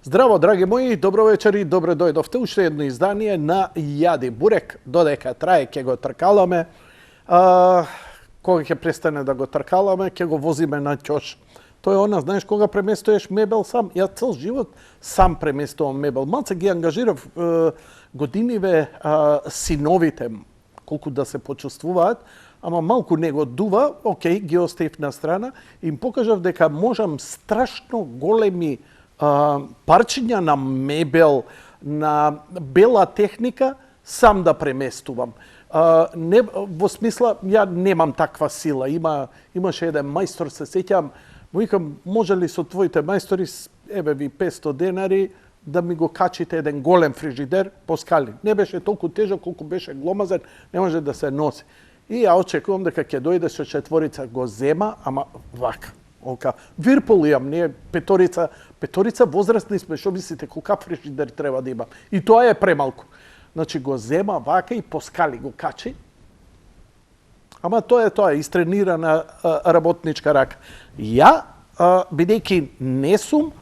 Здраво, драги мои, добро вечер и добро дојдовте. Уште едно издание на Јади Бурек. Додека трае, ќе го тркаламе. Кога ќе престане да го тркаламе, ќе го возиме на ќош. Тоа е она, знаеш, кога преместуваш мебел сам. Ја цел живот сам преместувам мебел. Малце ги ангажирав годиниве синовите, колку да се почувствуваат, ама малку не го дува, окей, ги оставив на страна, им покажав дека можам страшно големи парчиња на мебел, на бела техника, сам да преместувам. Не, во смисла, ја немам таква сила. Имаше еден мајстор, се сеќам, му викам, може ли со твоите мајстори, еве ви 500 денари, да ми го качите еден голем фрижидер по скали. Не беше толку тежок колку беше гломазен, не може да се носи. И ја очекувам дека ќе дојде со четворица, го зема, ама вака. Вирпол имам, не петорица возрастни сме, што мислите колка фрижидер треба да имам. И тоа е премалку. Значи го зема вака и по скали го качи. Ама тоа е истренирана работничка рака. Ја, бидејќи не сум,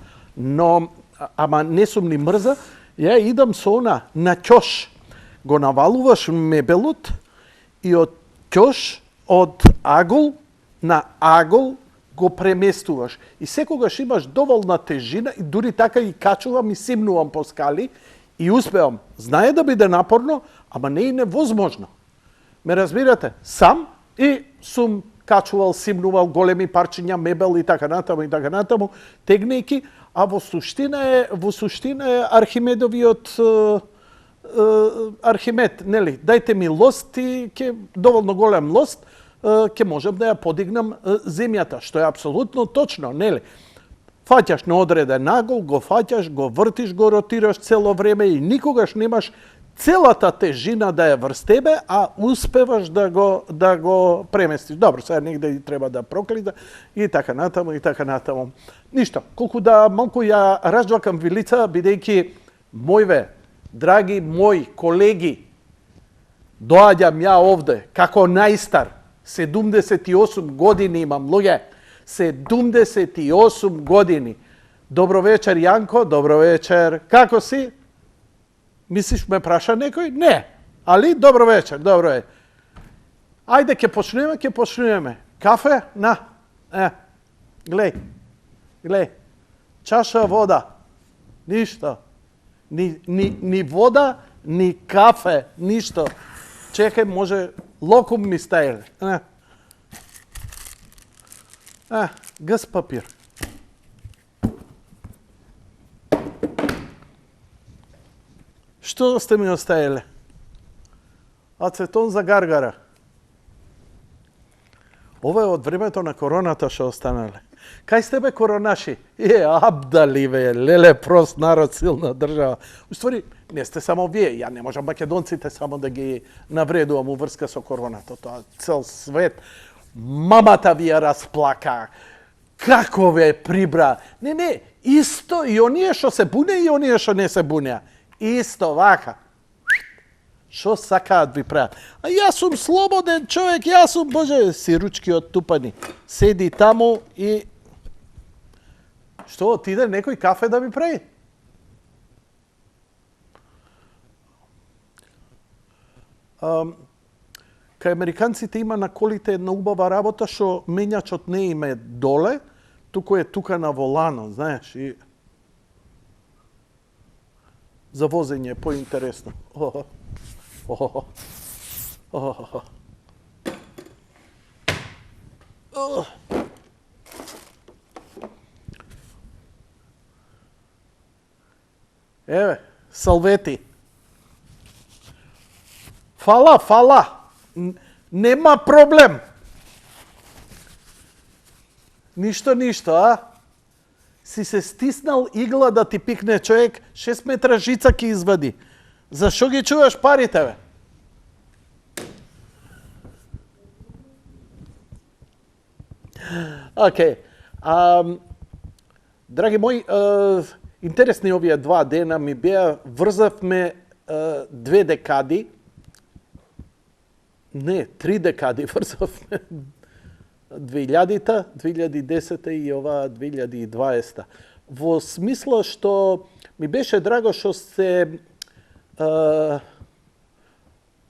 ама не сум ни мрза, ја идам со она на ќош. Го навалуваш мебелот и од ќош, од агол на агол го преместуваш. И секогаш имаш доволна тежина и дури така и качувам и симнувам по скали и успевам. Знае да биде напорно, ама не и невозможно. Ме разбирате? Сам и сум качувал, симнувал големи парчиња мебел и така натаму, тегнејки, а во суштина е Архимедовиот Архимед, нели? Дајте ми лост и доволно голем лост, ќе можам да ја подигнам земјата, што е апсолутно точно, нели? Фаќаш на одреден агол, го фаќаш, го вртиш, го ротираш цело време и никогаш немаш целата тежина да е врз тебе, а успеваш да го преместиш. Добро, сега негде треба да проклида и така натаму. Ништо, колку да малку ја разџвакам вилица, бидејќи драги мои колеги, доаѓам ја овде како најстар, 78 години имам, луѓе. 78 години. Добро вечер, Јанко, добро вечер. Како си? Мислиш ме праша некој? Не. Али добро вечер, добро е. Ајде, ќе почнеме. Кафе? На. Глеј. Чаша вода. Ништо. Ни вода, ни кафе, ништо. Чекај, може локум ми стајле. Гъс папир. Што сте ми оставиле? Ацетон за гаргара. Ова е од времето на короната што останале. Кај сте бе коронаши? Абдали бе, леле прост народ, силна држава. Уствари, не сте само вие, ја не можам македонците само да ги навредувам у врска со короната. Тоа цел свет. Мамата ви ја расплака. Како ве прибра? Не, исто и оние што се буне и оние што не се буне. Исто вака. Што сакаат ви прават? А јас сум слободен човек, јас сум, боже, си ручки оттупани. Седи таму и... Што, отиде некој кафе да ми прави? Кај американците има на колите една убава работа што менјачот не им е доле, туку е тука на воланот, знаеш, и за возење е поинтересно. Еве, салвети. Фала. Нема проблем. Ништо, а? Си се стиснал игла да ти пикне човек, 6 метра жица ќе извади. Зашо ги чуваш парите, бе? Окей. Драги мои, интересни овие 2 дена ми беа, врзавме 2 декади, не, 3 декади врзавме. 2000-та, 2010-та и ова 2020-та. во смисла што ми беше драго што се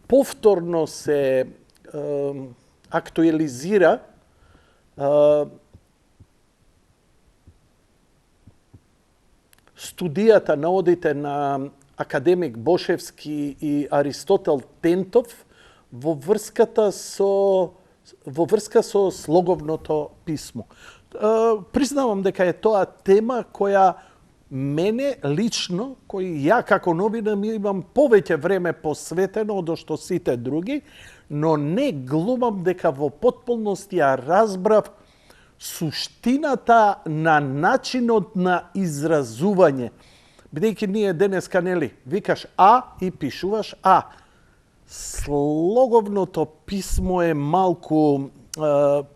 повторно се актуализира студијата на одите на академик Бошевски и Аристотел Тентов во врска со слоговното писмо. Признавам дека е тоа тема која мене лично, кој ја како новинар имам повеќе време посветено од што сите други, но не глумам дека во потполност ја разбрав суштината на начинот на изразување. Бидејќи ние денеска, нели, викаш А и пишуваш А. Слоговното писмо е малку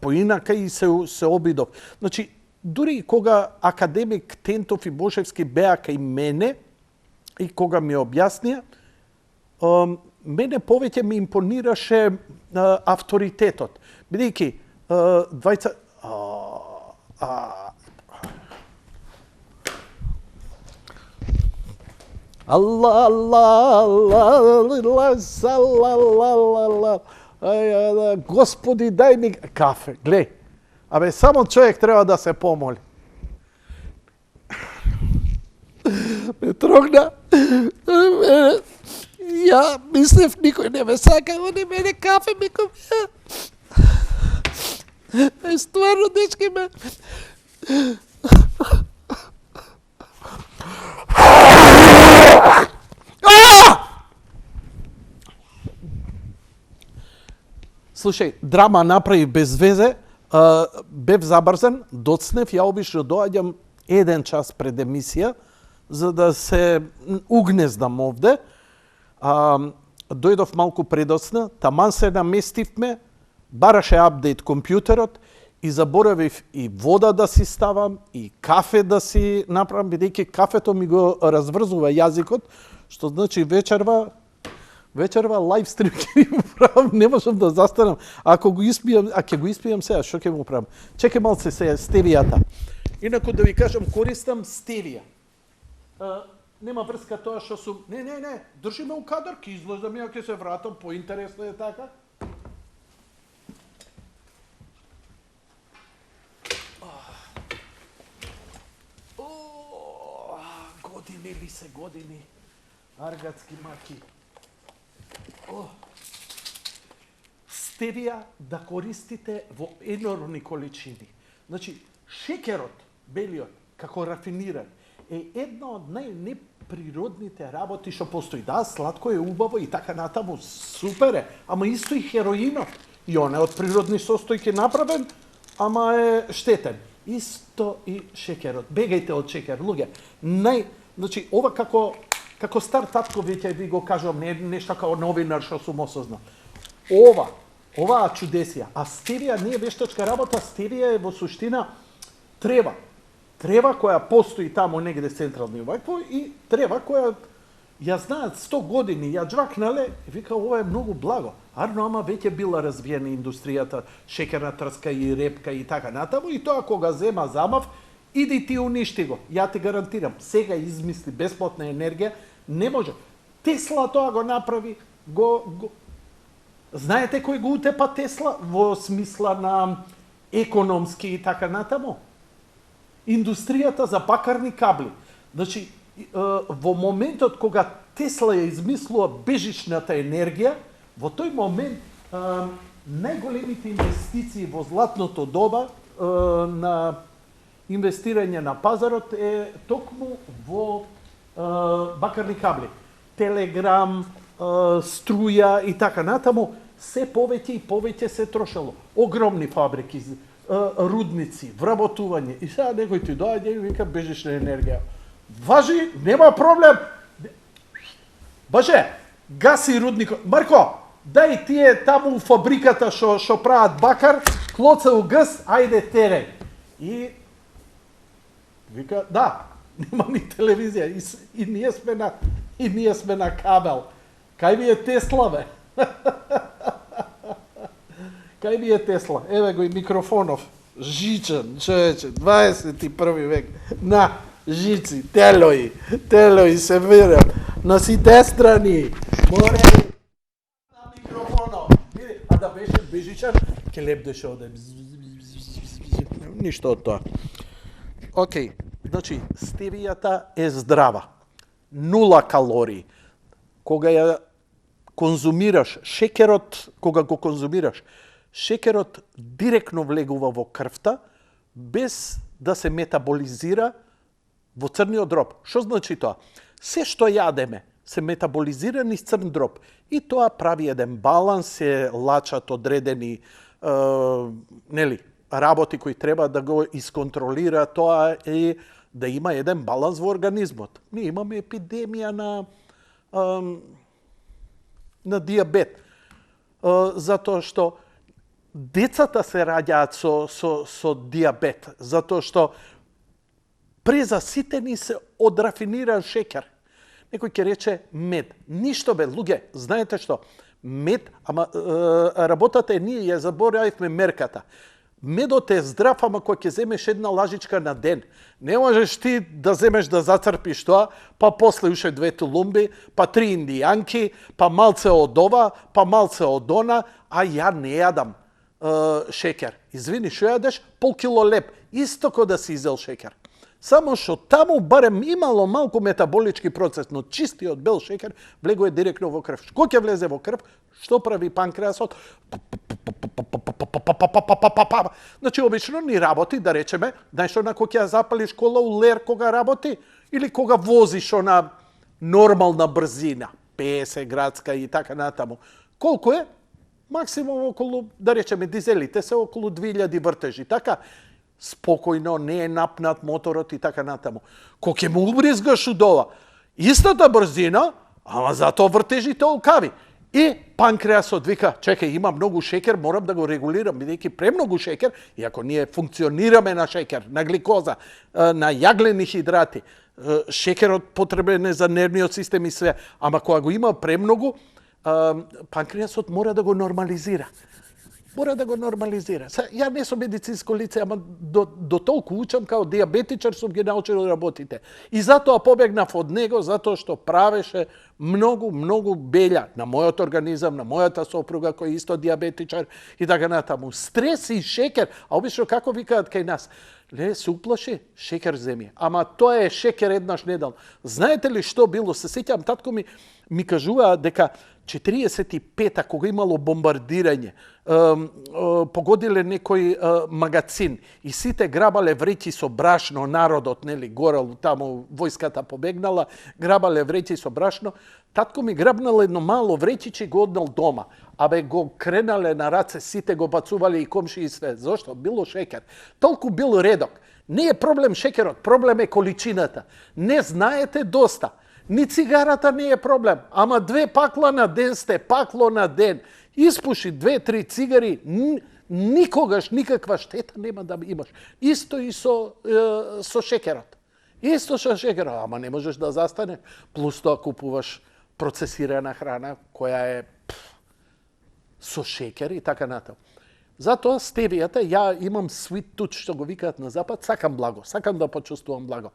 поинака и се обидов. Значи, дури кога академик Тентов и Бошевски беа кај мене и кога ми објаснија, мене повеќе ми импонираше авторитетот. Бидејќи двајца Господи, дај ми кафе. Глеј, абе, само човек треба да се помоли. Ме трогна. Ја мислев никој не ме сака, они мене кафе ми купија. Стварно, дечки ме... Слушај, драма направи без везе, бев забрзан, доцнев, ја обично доаѓам 1 час пред емисија, за да се угнездам овде. Дојдов малку предоцна, таман се наместивме, бараше апдейт компјутерот и заборавив и вода да си ставам, и кафе да си направам, бидејќи кафето ми го разврзува јазикот, што значи вечерва лайв стрим ќе го правам, не можам да застанам. Ако го испијам, ќе го испијам сега, што ќе го правам? Чекај малце сега стевијата. Инаку да ви кажам, користам стевија. Нема врска тоа што сум... Не, држи ме у кадар, ќе излезам, ја ќе се вратам, поинтересно е така. Години ли се години, аргатски маки. Стевија да користите во енормни количини. Значи, шекерот, белиот, како рафиниран, е една од најнеприродните работи што постои. Да, сладко е убаво и така натаму, супер е, ама исто и хероинот. И он е од природни состојки направен, ама е штетен. Исто и шекерот. Бегајте од шекер, луѓе. Значи, ова како стар татко веќе ви го кажувам, не нешто како новинар што сум осознал. Оваа чудесија. А стевија не е вештачка работа, стевија е во суштина трева. Трева која постои тамо негде централно вакво и трева која ја знаат 100 години, ја джвакнале и вика ова е многу благо. Арно, ама веќе била развиена индустријата, шекерна трска и репка и така натаму и тоа кога зема замав, иди ти уништи го. Ја ти гарантирам, сега измисли бесплатна енергија, не може. Тесла тоа го направи, Знаете кој го утепа Тесла во смисла на економски и така натаму? Индустријата за бакарни кабли. Значи, во моментот кога Тесла ја измислува бежичната енергија, во тој момент најголемите инвестиции во златното доба на инвестирање на пазарот е токму во бакарни кабли. Телеграм, струја и така натаму, се повеќе и повеќе се трошело. Огромни фабрики, рудници, вработување. И сега некој ти доаѓа и вика бежична енергија. Важи, нема проблем. Боже, гаси рудникот. Марко, дај тие таму у фабриката што прават бакар, клоца у газ, ајде тереј. И вика, да, нема ни телевизија и ние сме на кабел. Кај ми е Тесла, бе? Кај ми е Тесла? Еве го и микрофонов. Жичен, човече, 21 век. На, жици, телои се вират на сите страни. Море на микрофоно. А да беше бежичар, ќе лепдеше оде. Ништо од тоа. Океј, значи, стевијата е здрава. 0 калории. Кога ја конзумираш, кога го конзумираш, шекерот директно влегува во крвта, без да се метаболизира во црниот дроб. Што значи тоа? Се што јадеме се метаболизира низ црн дроб. И тоа прави еден баланс, се лачат одредени работи кои треба да го исконтролира тоа е да има еден баланс во организмот. Ние имаме епидемија на диабет. Затоа што децата се раѓаат со диабет, затоа што презаситени се од рафиниран шеќер. Некој ќе рече мед. Ништо бе, луѓе, знаете што? Мед, ама работата е ние ја заборавивме мерката. Медот е здрав, ама кој ќе земеш една лажичка на ден. Не можеш ти да земеш да зацрпиш тоа, па после уште 2 тулумби, па 3 индијанки, па малце од ова, па малце од она, а ја не јадам шекер. Извини, што јадеш? Пол кило леп. Исто ко да си изел шекер. Само што таму барем имало малку метаболички процес, но чистиот бел шекер влегува директно во крв. Кој ќе влезе во крв? Што прави панкреасот? Значи, обично ни работи, да речеме, знаеш она кога ќе запалиш кола у лер кога работи, или кога возиш на нормална брзина, 50 градска и така натаму. Колку е? Максимум околу, да речеме, дизелите се околу 2000 вртежи, така? Спокојно, не е напнат моторот и така натаму. Кога ќе му убризгаш од ова, истата брзина, ама затоа вртежите олкави. И панкреасот вика, чекај, има многу шекер, морам да го регулирам, бидејќи премногу шекер, иако ние функционираме на шекер, на гликоза, на јаглени хидрати, шекерот потребен е за нервниот систем и све, ама кога го има премногу, панкреасот мора да го нормализира. Ја не сум медицинско лице, ама до толку учам као диабетичар сум ги научил работите. И затоа побегнав од него, затоа што правеше многу белја на мојот организам, на мојата сопруга која е исто диабетичар и така натаму. Стрес и шекер, а обично како викаат кај нас? Ле, се уплаши, шекер земи. Ама тоа е шекер еднаш неделно. Знаете ли што било? Се сеќавам, татко ми кажува дека 45-та, кога имало бомбардирање, погодиле некој магацин и сите грабале вреќи со брашно, народот, нели, горел таму, војската побегнала, грабале вреќи со брашно. Татко ми грабнал едно мало вреќиче и го однал дома. Абе го кренале на раце, сите го бацувале и комши и све. Зошто? Било шекер. Толку бил редок. Не е проблем шекерот, проблем е количината. Не знаете доста. Ни цигарата не е проблем, ама 2 пакла на ден сте, пакло на ден. Испуши 2-3 цигари, никогаш никаква штета нема да имаш. Исто и со шекерот. Исто со шекерот, ама не можеш да застанеш. Плюс тоа купуваш процесирана храна, која е со шекер и така натаму. Затоа стевијата, ја имам sweet tooth, што го викаат на запад, сакам благо, сакам да почувствувам благо.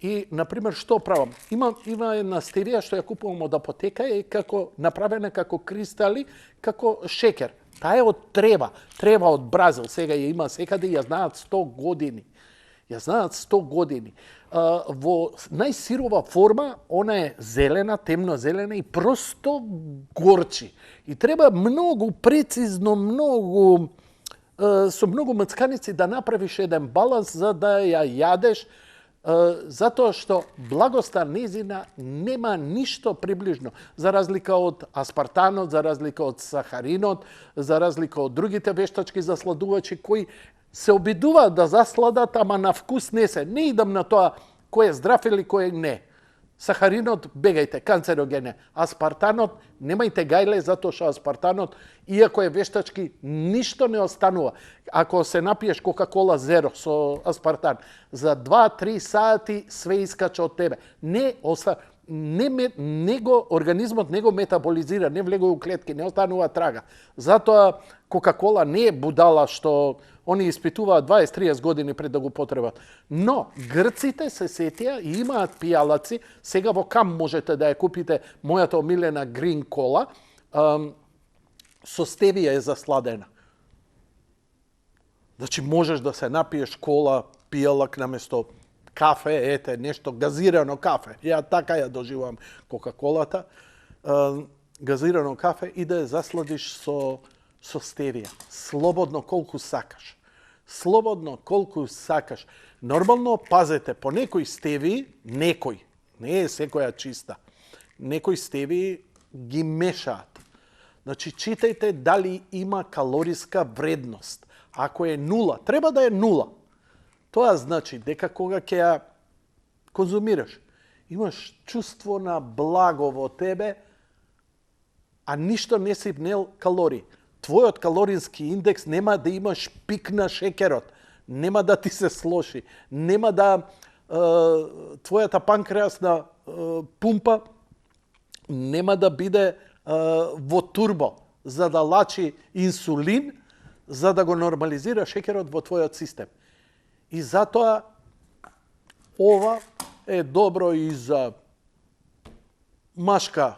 И, например, што правам? Има една стевија што ја купувам од апотека, е како направена како кристали, како шекер. Таа е од трева од Бразил, сега ја има секаде, ја знаат 100 години. Во најсирова форма, она е зелена, темно зелена и просто горчи. И треба многу прецизно, со многу мцканици да направиш еден баланс за да ја јадеш, затоа што благоста незина нема ништо приближно, за разлика од аспартанот, за разлика од сахаринот, за разлика од другите вештачки засладувачи кои се обидуваат да засладат, ама на вкус не се. Не идам на тоа кој е здрав или кој не. Сахаринот, бегајте, канцероген е. Аспартанот, немајте гајле, затоа што аспартанот, иако е вештачки, ништо не останува. Ако се напиеш Кока-Кола Зеро со аспартан, за 2-3 сати све искача од тебе. Организмот не го метаболизира, не влегува у клетки, не останува трага. Затоа Кока-Кола не е будала што Они испитуваат 20-30 години пред да го потребат. Но грците се сетија и имаат пијалаци. Сега во Кам можете да ја купите мојата омилена Green Cola. Со стевија е засладена. Значи можеш да се напиеш кола, пијалак наместо кафе, ете, нешто газирано кафе. Ја така ја доживувам Кока-колата. Газирано кафе и да ја засладиш со стевија. Слободно колку сакаш. Слободно колку сакаш. Нормално, пазете, по некои стевии, некои, не е секоја чиста, некои стевии ги мешаат. Значи, читајте дали има калориска вредност. Ако е нула, треба да е нула. Тоа значи дека кога ќе ја конзумираш, имаш чувство на благо во тебе, а ништо не си внел калории. Твојот калорински индекс нема да имаш пик на шекерот, нема да ти се слоши, нема да твојата панкреасна пумпа нема да биде во турбо, за да лачи инсулин, за да го нормализира шекерот во твојот систем. И затоа ова е добро и за машка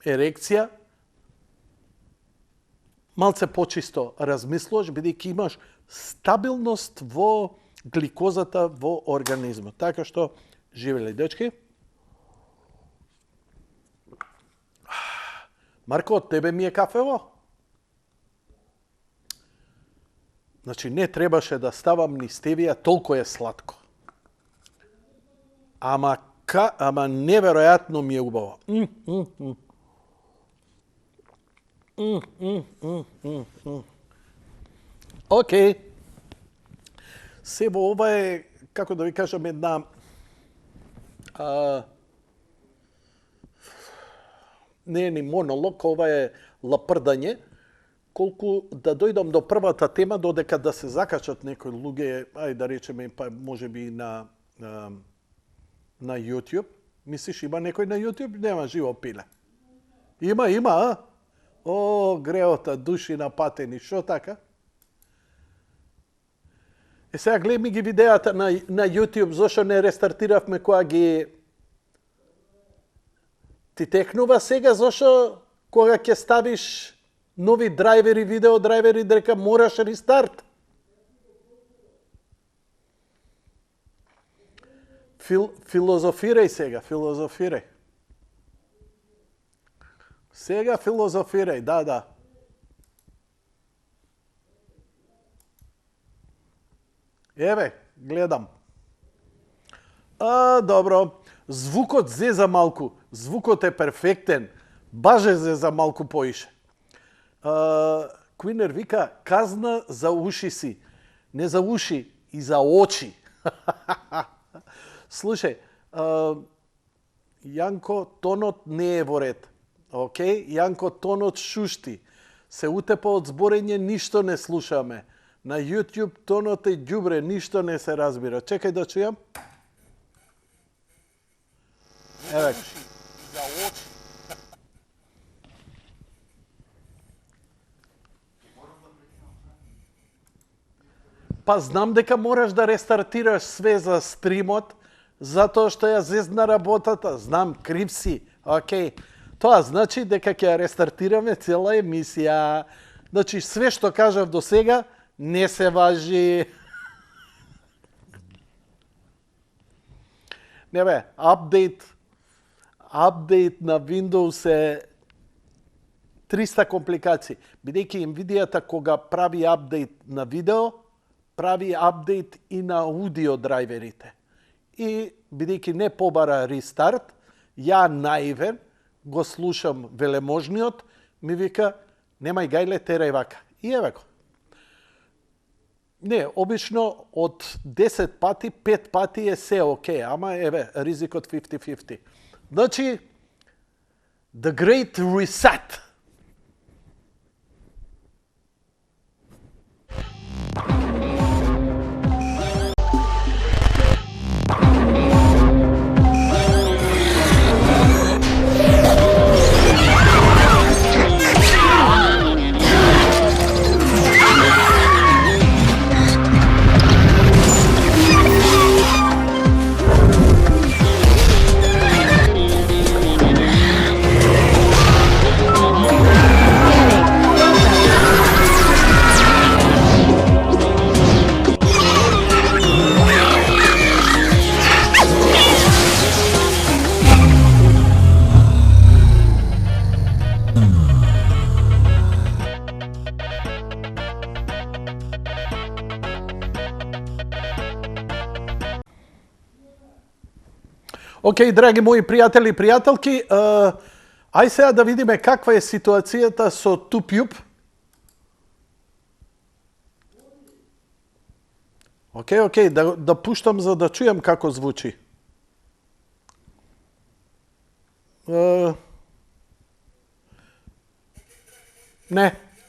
ерекција, малце почисто размислуваш, бидејќи имаш стабилност во гликозата во организмот. Така што, живели дечки. Марко, од тебе ми е кафево? Значи, не требаше да ставам ни стевија, толку е сладко. Ама неверојатно ми е убаво. Океј. Се во ова е, како да ви кажам, една не е ни монолог, ова е лапрдање, колку да дојдам до првата тема, додека да се закачат некои луѓе, ај да речеме, па можеби на YouTube. Мислиш, има некој на YouTube? Нема, живо пиле. Има, а? О, греота, души напатени, шо така? Сега гледај ми ги видеата на YouTube, зашо не рестартиравме која ги... Ти текнува сега, зашо кога ќе ставиш нови драйвери, видео драйвери, дека мораш рестарт? Филозофирај сега, филозофирај. Сега филозофирај, да. Еве, гледам. Добро. Звукот зе за малку. Звукот е перфектен. Баже зе за малку поише. Куинер вика, казна за уши си. Не за уши, и за очи. Слушај, Јанко, тонот не е во ред. Океј? Јанко, тонот шушти. Се утепа од зборење, ништо не слушаме. На YouTube тонот е ѓубре, ништо не се разбира. Чекај да чујам. Еве. Па знам дека мораш да рестартираш све за стримот, затоа што ја зезна работата. Знам, крив си. Океј. Тоа значи дека ќе ја рестартираме цела емисија. Значи, све што кажав до сега, не се важи. Не бе, апдейт на Windows е 300 компликации. Бидејќи Nvidia-та кога прави апдейт на видео, прави апдейт и на аудио драйверите. И бидејќи не побара рестарт, ја наивен го слушам велеможниот, ми вика, немај гајле, терај вака. И еве го. Не, обично од 10 пати, 5 пати е се окей, ама еве, ризикот 50-50. Значи, The Great Reset. Ok, драги мои пријатели и пријателки, ај сега да видиме каква е ситуацијата со TubeYub. Океј, да пуштам за да чујам како звучи.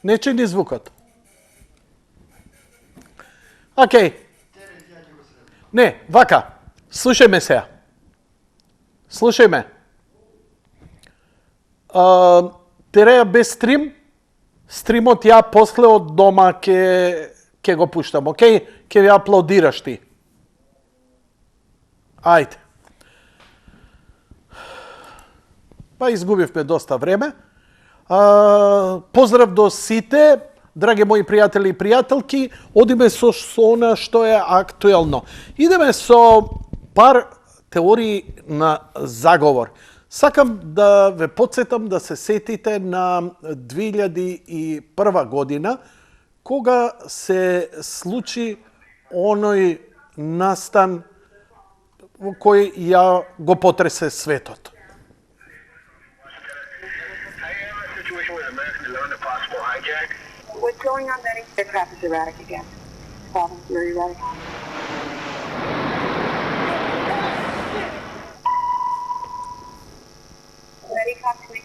Не чини звукот. Океј. Не, вака, слушај ме сега. Слушај ме. Тереја без стрим, стримот ја после од дома ќе го пуштам, окей? Ќе ви аплодираш ти. Ајде. Па изгубивме доста време. Поздрав до сите, драги мои пријатели и пријателки. Одиме со она што е актуелно. Идеме со пар теории на заговор. Сакам да ве подсетам да се сетите на 2001 година, кога се случи оној настан кој ја го потресе светот. What's going on, Betty? The crap is erratic again. Problem, very erratic. Betty, talk to me.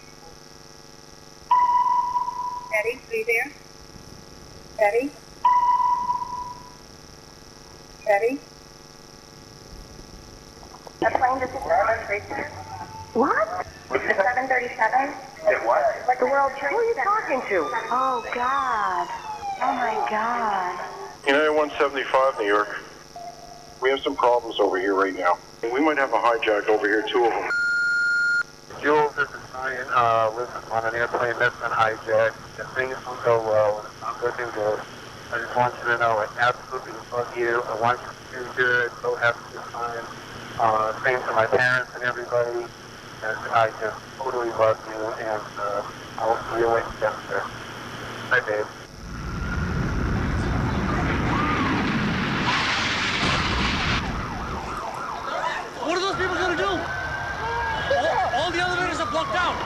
Betty, are you there? Betty? Betty? A plane just What? 737? What? The World Trade Center. Who are you talking to? Oh, God. Oh, my God. United 175, New York. We have some problems over here right now. We might have a hijack over here, two of them. Jules, this is Ryan. Listen, on an airplane that's been hijacked. If things will go well, it's looking good. I just want you to know I absolutely love you. I want you to do good. So happy to find. Same to my parents and everybody. And I just totally love you, and I'll see you later, sir. Bye, babe. What are those people going to do? All the elevators are blocked out.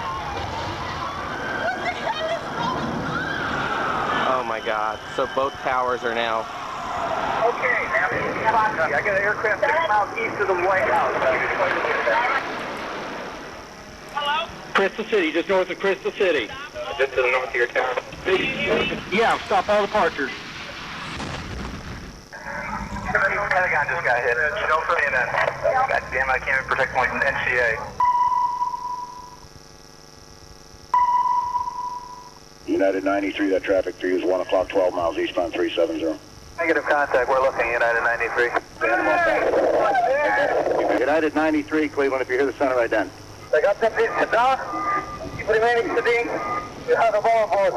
Oh my God. So both towers are now. Okay, now I got an aircraft 6 miles east of the White House. Hello? Crystal City, just north of Crystal City. Just to the north of your town. Yeah, stop all departures. Pentagon just got hit. No for CNN. God damn it, I can't even protect my NCA. United 93, that traffic for you is 1 o'clock, 12 miles eastbound 370. Negative contact, we're looking United 93. United 93, Cleveland, if you hear the center ident. I got some pieces down. Keep remaining steady. You have a ball board.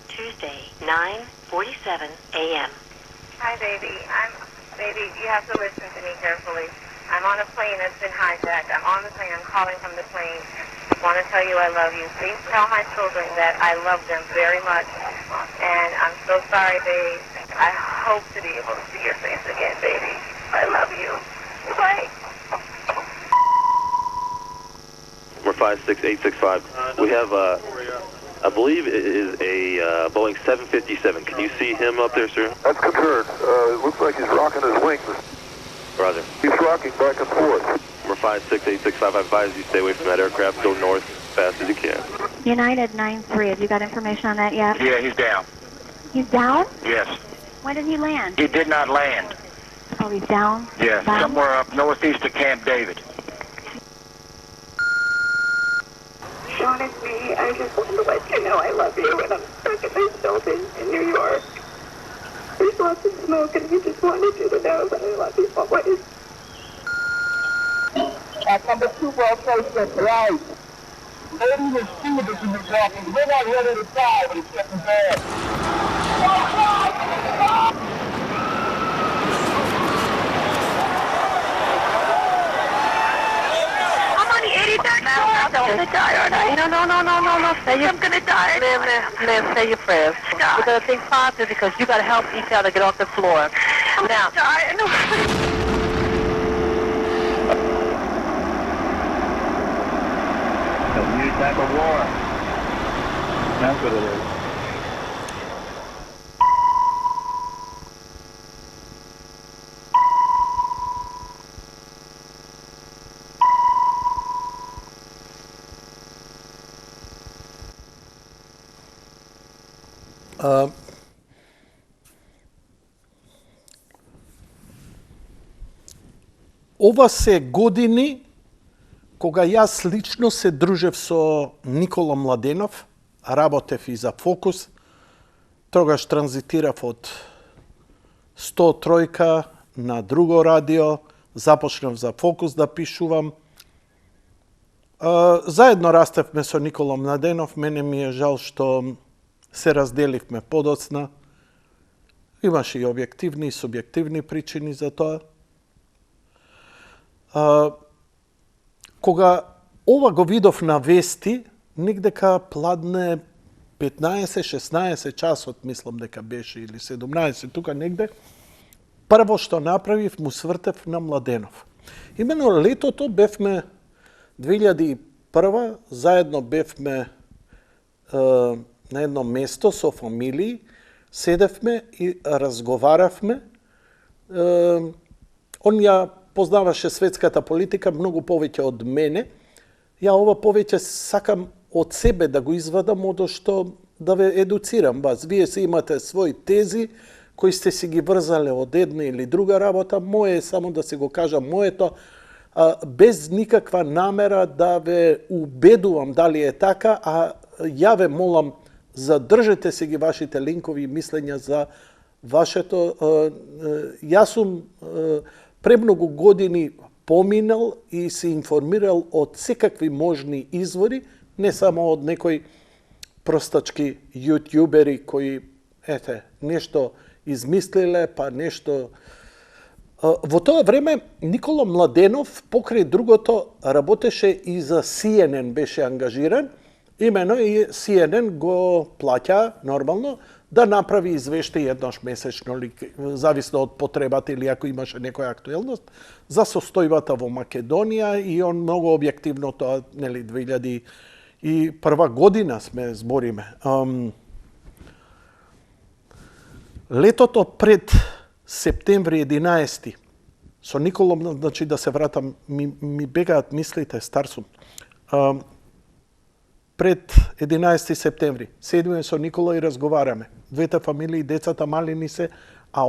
Tuesday, 9:47 a.m. Hi, baby. Baby, you have to listen to me carefully. I'm on a plane that's been hijacked. I'm on the plane. I'm calling from the plane. I want to tell you I love you. Please tell my children that I love them very much. And I'm so sorry, babe. I hope to be able to see your face again, baby. I love you. Bye. We're 56865. We have, I believe it is a Boeing 757. Can you see him up there, sir? That's confirmed. It looks like he's rocking his wings. Roger. He's rocking back and forth. We're 56865. I advise you stay away from that aircraft. Go north as fast as you can. United 93, have you got information on that yet? Yeah, he's down. He's down? Yes. When did he land? He did not land. Oh, he's down? Yes, Down? somewhere up northeast of Camp David. Sean, it's me. I just want to let you know I love you, and I'm stuck in this building in New York. There's lots of smoke, and I just wanted you to know that I love you always. At number 2 World Trade Center, right. Ladies and students in the walking. We're not ready to die, but it's getting bad. I'm on the 86th floor. gonna die, aren't I? No. Say I'm gonna die. Ma'am, say your prayers. We're gonna think positive because you gotta help each other get off the floor. Now. Die. No. A new type of war. That's what it is. Ова се години кога јас лично се дружев со Никола Младенов, работев и за Фокус, тогаш транзитирав од 103 на друго радио, започнав за Фокус да пишувам. Заедно растевме со Никола Младенов, мене ми е жал што се разделивме подоцна. Имаше и објективни и субјективни причини за тоа. Кога ова го видов на вести, негдека пладне 15-16 часот, мислам дека беше, или 17, тука негде, прво што направив, му свртев на Младенов. Имено летото бевме 2001, заедно бевме на едно место со фамилии, седевме и разговаравме. Он ја познаваше светската политика многу повеќе од мене. Ја ова повеќе сакам од себе да го извадам, одошто да ве едуцирам вас. Вие си имате своји тези, кои сте си ги врзале од една или друга работа. Моje е само да си го кажам моето, без никаква намера да ве убедувам дали е така, а ја ве молам, задржете си ги вашите линкови и мислења за вашето. Јас сум премногу години поминал и се информирал од секакви можни извори, не само од некои простачки јутјубери кои, нешто измислиле, па нешто. Во тоа време Никола Младенов, покрај другото, работеше и за CNN, беше ангажиран. Имено и CNN го плаќа нормално да направи извештај еднаш месечно, зависно од потребата или ако имаше некоја актуелност, за состојбата во Македонија, и он многу објективно тоа, 2001 година сме збориме. Летото пред септември 11, со Никола, значи да се вратам, ми бегаат мислите, стар сум. Пред 11 септември седиме со Никола и разговараме. Двете фамилии, децата мали ни се, а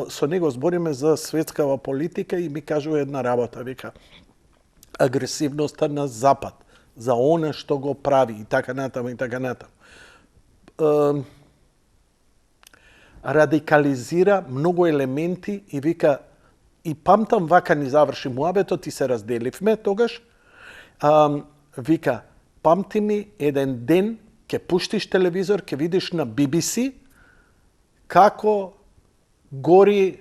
со него збориме за светскава политика и ми кажува една работа, вика, агресивноста на Запад, за она што го прави и така натаму и така натаму. Радикализира многу елементи и вика, и памтам вака ни заврши муабетот и се разделивме тогаш. Вика, памти ми еден ден ќе пуштиш телевизор, ќе видиш на BBC како гори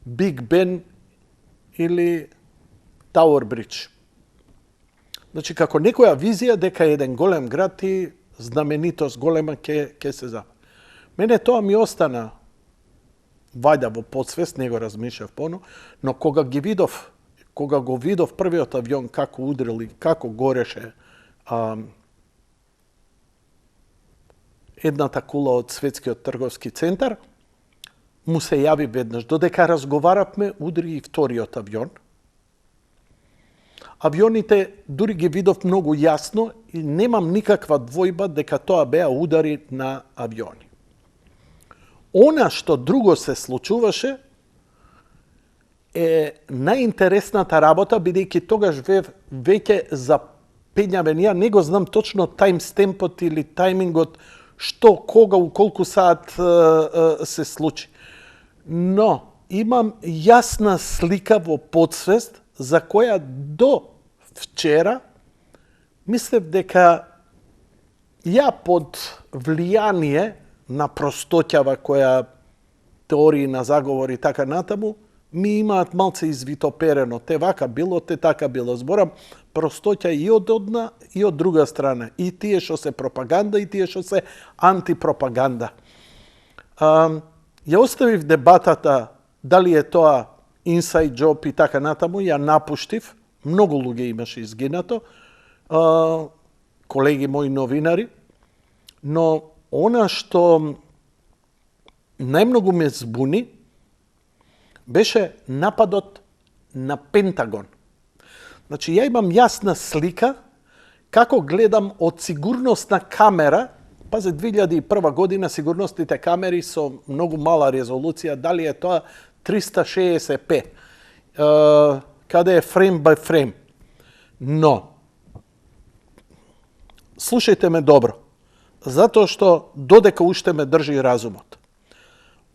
Биг Бен или Тауер Бридж. Значи, како некоја визија дека еден голем град и знаменитост голема ќе се запази. Мене тоа ми остана вајда во подсвест, не го размишлев поно, но кога го видов првиот авион како удрил и како гореше едната кула од Светскиот трговски центар, му се јави веднаш. Додека разговаравме, удри и вториот авион. Авионите дури ги видов многу јасно и немам никаква двојба дека тоа беа удари на авиони. Она што друго се случуваше е најинтересната работа, бидејќи тогаш веќе запењаве, ја не го знам точно тајмстемпот или тајмингот, што, кога, у колку саат се случи. Но имам јасна слика во подсвест за која до вчера мислев дека ја под влијание на простоќава која теории на заговори така натаму, ми имаат малце извитоперено. Те вака било, те така било. Зборам простоќа и од една и од друга страна. И тие што се пропаганда, и тие што се антипропаганда. Ја оставив дебатата дали е тоа inside job и така натаму, ја напуштив. Многу луѓе имаше изгинато. Колеги мои новинари. Но она што најмногу ме збуни беше нападот на Пентагон. Значи, ја имам јасна слика како гледам од сигурносна камера. Пазе, 2001 година сигурносните камери со многу мала резолуција, дали е тоа 360p, каде е фрейм by фрейм. Но, слушајте ме добро, затоа што додека уште ме држи разумот.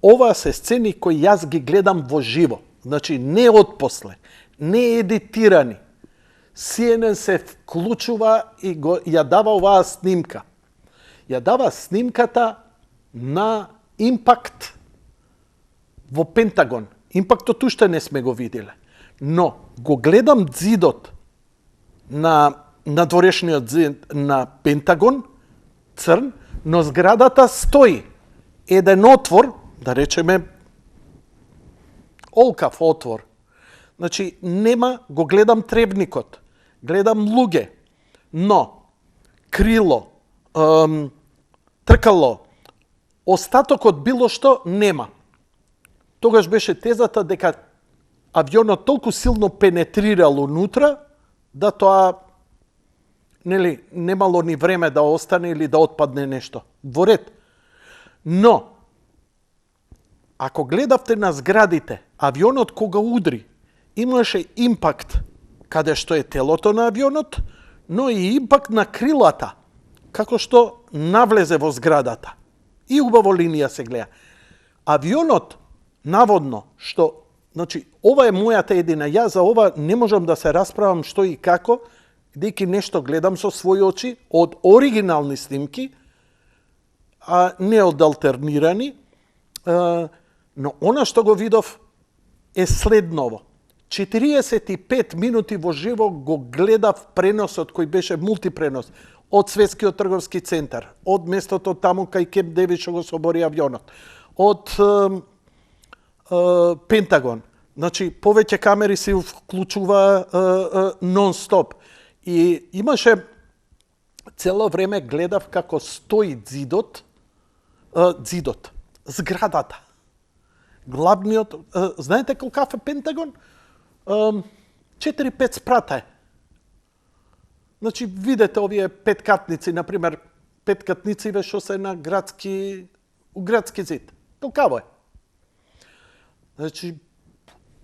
Ова се сцени кои јас ги гледам во живо, значи не отпосле, не едитирани. CNN се вклучува и ја дава оваа снимка. Ја дава снимката на импакт во Пентагон. Импактот уште не сме го виделе. Но го гледам зидот на надворешниот зид на Пентагон, црн, но зградата стои. Еден отвор, да речеме, олкав отвор. Значи, нема, го гледам требникот, гледам луѓе, но крило, тркало, остатокот било што нема. Тогаш беше тезата дека авионот толку силно пенетрирал унутра, да тоа нели, немало ни време да остане или да отпадне нешто. Во ред. Но, ако гледавте на зградите, авионот кога удри, имаше импакт каде што е телото на авионот, но и импакт на крилата, како што навлезе во зградата. И убаво линија се гледа. Авионот, наводно, што, значи, ова е мојата едина, јас за ова не можам да се расправам што и како, бидејќи нешто гледам со своји очи од оригинални снимки, а не од алтернирани, но она што го видов е следново. 45 минути во живо го гледав преносот кој беше мултипренос од Светскиот трговски центар, од местото таму кај Кемп Девид што го собори авионот, од Пентагон. Значи, повеќе камери се вклучува нон-стоп. И имаше цело време гледав како стои зидот, зградата. Главниот, знаете колкав е Пентагон? 4-5 спрата е. Значи, видете овие петкатници, например, петкатнициве што се на градски зид. Толкаво е. Значи,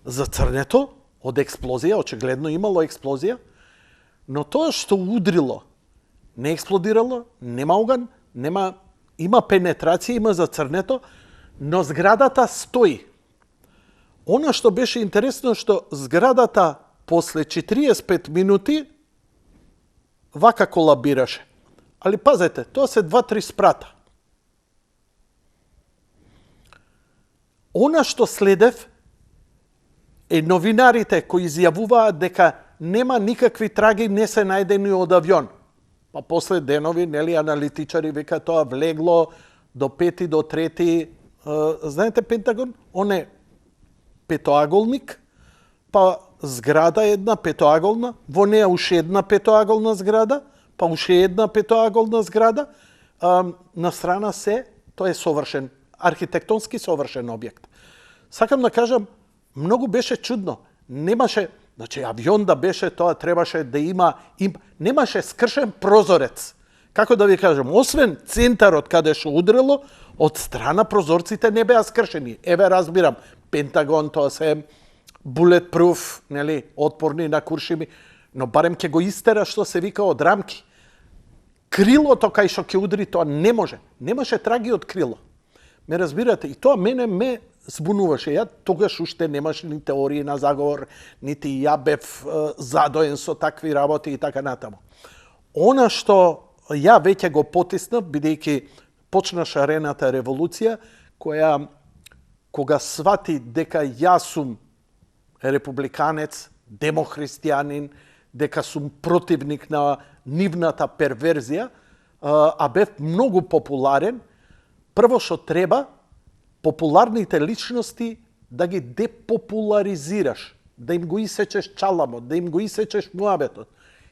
зацрнето од експлозија, очигледно имало експлозија, но тоа што удрило, не експлодирало, нема оган, има пенетрација, има зацрнето, но зградата стои. Она што беше интересно, што зградата после 45 минути вака колабираше. Али пазете, тоа се 2-3 спрата. Она што следев е новинарите кои изјавуваат дека нема никакви траги не се најдени од авион. Па после денови, нели, аналитичари вика тоа влегло до 5 до 3. Знаете Пентагон? Он е петоаголник, па зграда една петоаголна, во неа уште една петоаголна зграда, па уште една петоаголна зграда. На страна се, тоа е совршен, архитектонски совршен објект. Сакам да кажам, многу беше чудно. Немаше, значи авион да беше, тоа требаше да има, немаше скршен прозорец. Како да ви кажам, освен центарот каде што удрело, од страна прозорците не беа скршени. Еве разбирам, Пентагон тоа се bulletproof, нели, отпорни на куршими, но барем ќе го истера што се вика од рамки. Крилото кај што ќе удри тоа не може. Немаше траги од крило. Ме разбирате, и тоа мене ме збунуваше. Ја тогаш уште немаше ни теории на заговор, нити ја бев задоен со такви работи и така натаму. Она што ја веќе го потиснав, бидејќи почнаше арената револуција, која кога свати дека јас сум републиканец, демохристијанин, дека сум противник на нивната перверзија, а бев многу популарен. Прво што треба, популарните личности да ги депопуларизираш, да им го исечеш чаламот, да им го исечеш муабетот.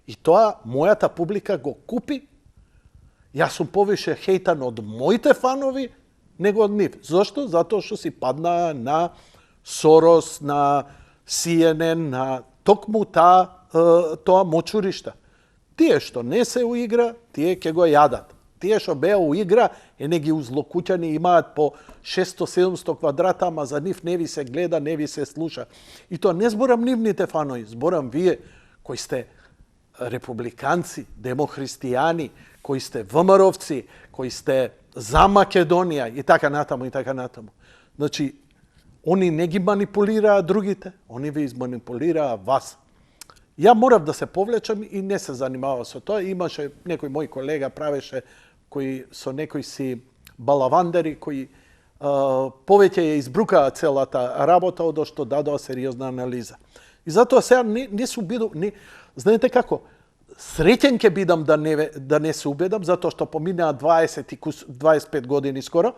И тоа мојата публика го купи. Јас сум повише хейтан од моите фанови него од нив. Зошто? Затоа што си падна на Сорос, на CNN, на токму тоа мочуришта. Тие што не се уигра, тие ќе го јадат. Тие што беа уигра, не ги узлокуќани, имаат по 600-700 квадрата, ама за нив не ви се гледа, не ви се слуша. И тоа не зборам нивните фанови, зборам вие кои сте републиканци, демохристијани, кои сте ВМРО-вци, кои сте за Македонија и така натаму и така натаму. Значи, они не ги манипулираат другите, они ви изманипулираат вас. Ја морав да се повлечам и не се занимава со тоа. Имаше некој мој колега правеше кои со некои си балавандери кои повеќе ја избрукаа целата работа од што дадоа сериозна анализа. И затоа сега не се убедам, знаете како, среќен ќе бидам да не се убедам, затоа што поминаа 25 години скоро,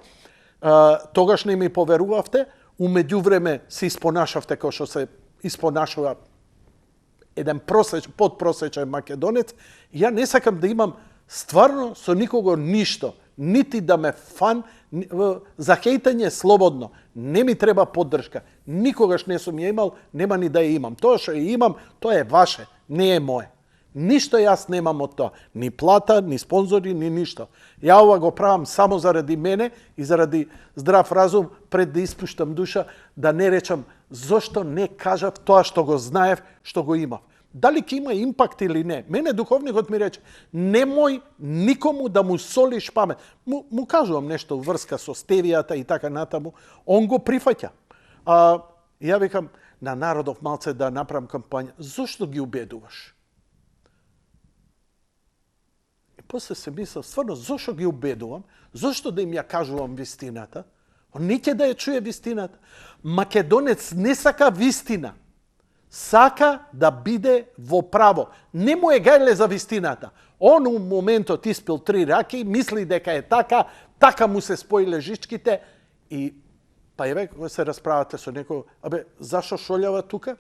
тогаш не ми поверувавте, умеѓувреме се испонашавте како што се испонашува еден подпросечен македонец. Ја не сакам да имам стварно со никого ништо, нити да ме фан, за хейтање слободно, не ми треба поддршка, никогаш не сум ја имал, нема ни да ја имам. Тоа што ја имам, тоа е ваше, не е мое. Ништо јас немам од тоа, ни плата, ни спонзори, ни ништо. Ја ова го правам само заради мене и заради здрав разум, пред да испуштам душа, да не речам зошто не кажав тоа што го знаев, што го имав. Дали ќе има импакт или не? Мене духовникот ми рече, немој никому да му солиш памет. Му кажувам нешто врска со стевијата и така натаму, он го прифаќа. Ја викам на народов малце да направам кампања. Зошто ги убедуваш? И после се мислам, стварно, зошто ги убедувам? Зошто да им ја кажувам вистината? Он не ќе да ја чуе вистината. Македонец не сака вистина. Сака да биде во право. Не му е гајле за вистината. Он у моментот испил 3 раки, мисли дека е така му се споиле жичките и па еве кога се расправате со некој, зашо шолјава тука?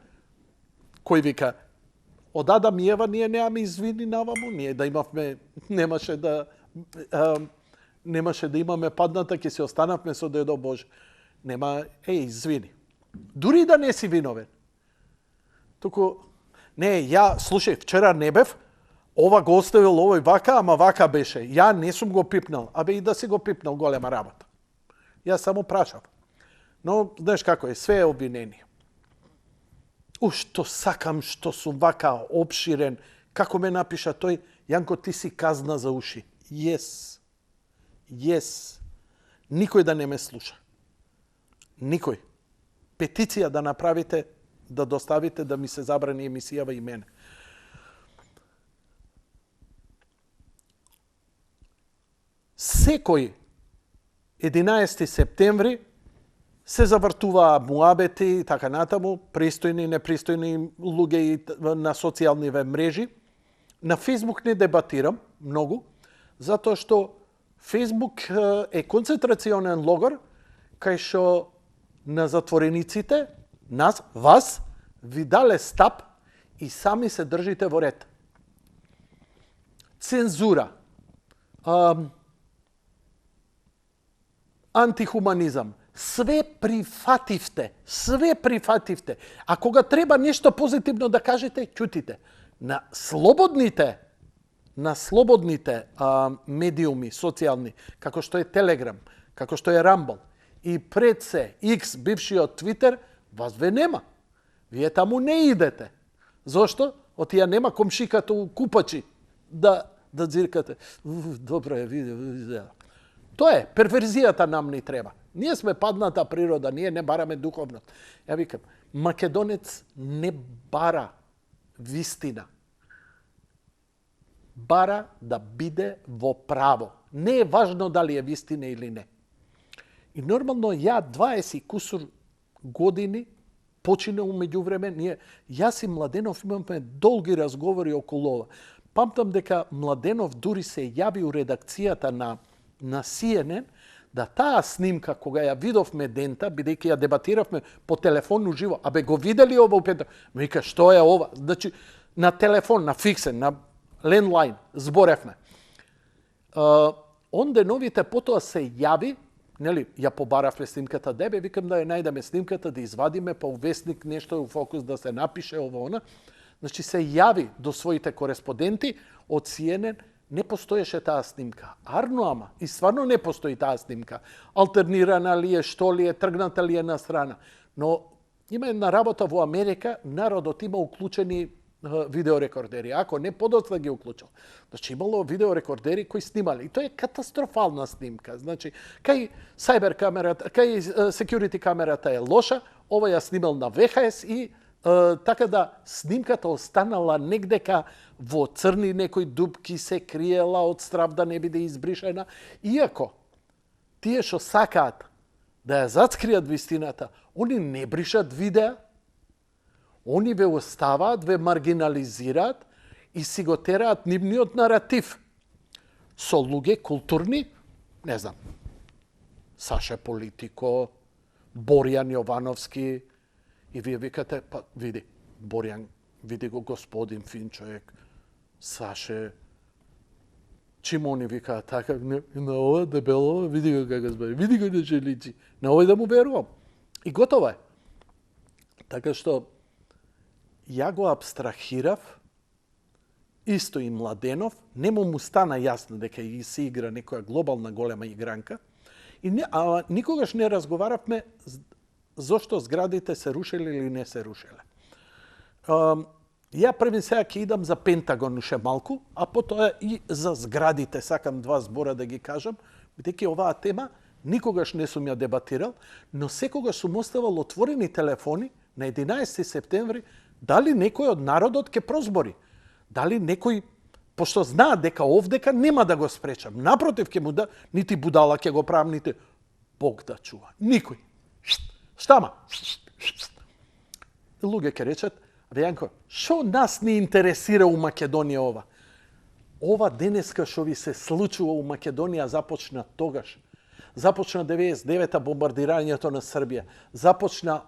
Кој вика, од Адам и Ева ние немаме извини наваму, ние да имавме, немаше да имаме падната, ќе се останавме со Дедо Боже. Нема, извини. Дури да не си виновен. Туку, не, ја, слушај, вчера не бев, ова го оставил овој вака, ама вака беше. Ја не сум го пипнал, и да си го пипнал голема работа. Ја само прашав. Но, знаеш како е, све е обвинение. Што сакам, што сум вака обширен, како ме напиша тој, Јанко, ти си казна за уши. Yes. Никој да не ме слуша. Никој. Петиција да направите, да доставите да ми се забрани емисијава и мене. Секој 11 септември се завртуваа муабети и така натаму, пристојни и непристојни луѓе на социјалниве мрежи. На Фейсбук не дебатирам многу, затоа што Фейсбук е концентрационен логор кај што на затворениците, нас, вас, ви дале стап и сами се држите во ред. Цензура, антихуманизам, све прифативте. А кога треба нешто позитивно да кажете, ќутите. На слободните медиуми социјални, како што е Телеграм, како што е Рамбл, и пред се X, бившиот Твитер, вас ве нема. Вие таму не идете. Зошто? Отија нема комшиката у купачи да дзиркате. Добро е, виде. Тоа е, перверзијата нам ни треба. Ние сме падната природа, ние не бараме духовност. Ја викам, македонец не бара вистина. Бара да биде во право. Не е важно дали е вистина или не. И нормално ја 20 кусур години починал меѓувреме. Јас и Младенов имаме долги разговори околу ова. Памтам дека Младенов дури се јави у редакцијата на CNN, да таа снимка, кога ја видовме дента, бидејќи ја дебатиравме по телефон уживо, абе го видели ова у петок? Вика, што е ова? Значи, на телефон, на фиксен, на лендлайн, зборевме. Он деновите потоа се јави, нели, ја побаравме снимката дебе, викам да ја најдеме снимката, да извадиме, па у вестник нешто у Фокус да се напише ова она. Значи се јави до своите кореспонденти од CNN, не постоеше таа снимка. Арно ама, и стварно не постои таа снимка. Алтернирана ли е, што ли е, тргната ли е на страна. Но има една работа во Америка, народот има уклучени видеорекордери. Ако не, подоцна ги уклучил. Значи имало видеорекордери кои снимали. И тоа е катастрофална снимка. Значи, кај сайбер камерата, кај security камерата е лоша, ова ја снимал на VHS и така да снимката останала негдека во црни некои дупки, се криела од страв да не биде избришена. Иако тие што сакаат да ја зацкријат вистината, они не бришат видеа, они ве оставаат, ве маргинализираат и си го тераат нивниот наратив со луѓе културни, не знам, Саша Политико, Борјан Јовановски, и вие викате, па види, Борјан, види го господин фин човек, Саше, чим они викаат така, на ова дебело, види го како збави, види го да че личи, на овој да му верувам. И готово е. Така што, ја го абстрахирав, исто и Младенов, нему му стана јасно дека и се игра некоја глобална голема игранка, и никогаш не разговаравме зошто зградите се рушеле или не се рушеле. Ја првин сега ќе идам за Пентагон уште малку, а потоа и за зградите сакам два збора да ги кажам, бидејќи оваа тема никогаш не сум ја дебатирал, но секогаш сум оставал отворени телефони на 11 септември, дали некој од народот ќе прозбори, дали некој, пошто знаат дека овдека нема да го спречам, напротив ќе му да, нити будала ќе го правам, нити Бог да чува, никој. Штама? Луѓе ќе речат, Јанко, шо нас не интересира у Македонија ова? Ова денеска што ви се случува у Македонија започна тогаш. Започна 99-та бомбардирањето на Србија. Започна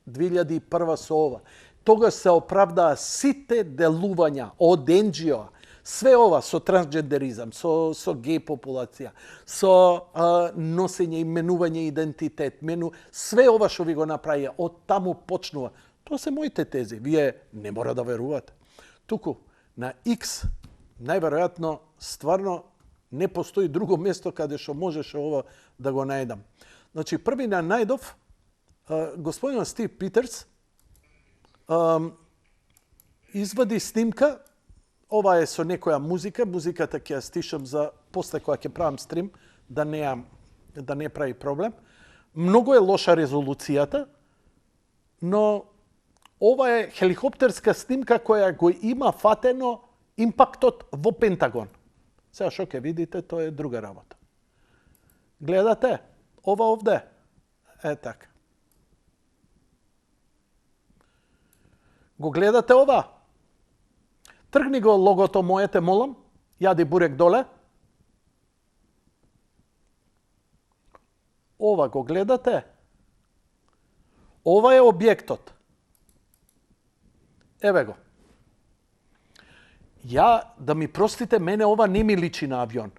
2001 со ова. Тогаш се оправдаа сите делувања од NGO, све ова со трансгендеризам, со гей популација, со носење, именување идентитет, све ова што ви го направија, од таму почнува. Тоа се моите тези. Вие не мора да верувате. Туку, на X, најверојатно, стварно не постои друго место каде што можеше ова да го најдам. Значи, први на најдов, господин Стив Питерс извади снимка, ова е со некоја музика, музиката ќе ја стишам за после кога ќе правам стрим, да не прави проблем. Многу е лоша резолуцијата, но ова е хеликоптерска снимка која го има фатено импактот во Пентагон. Сега што ќе видите, тоа е друга работа. Гледате? Ова овде. Е така. Го гледате ова? Тргни го логото моете, молам. Јади бурек доле. Ова го гледате? Ова е објектот. Еве го. Ја, да ми простите, мене ова не ми личи на авион.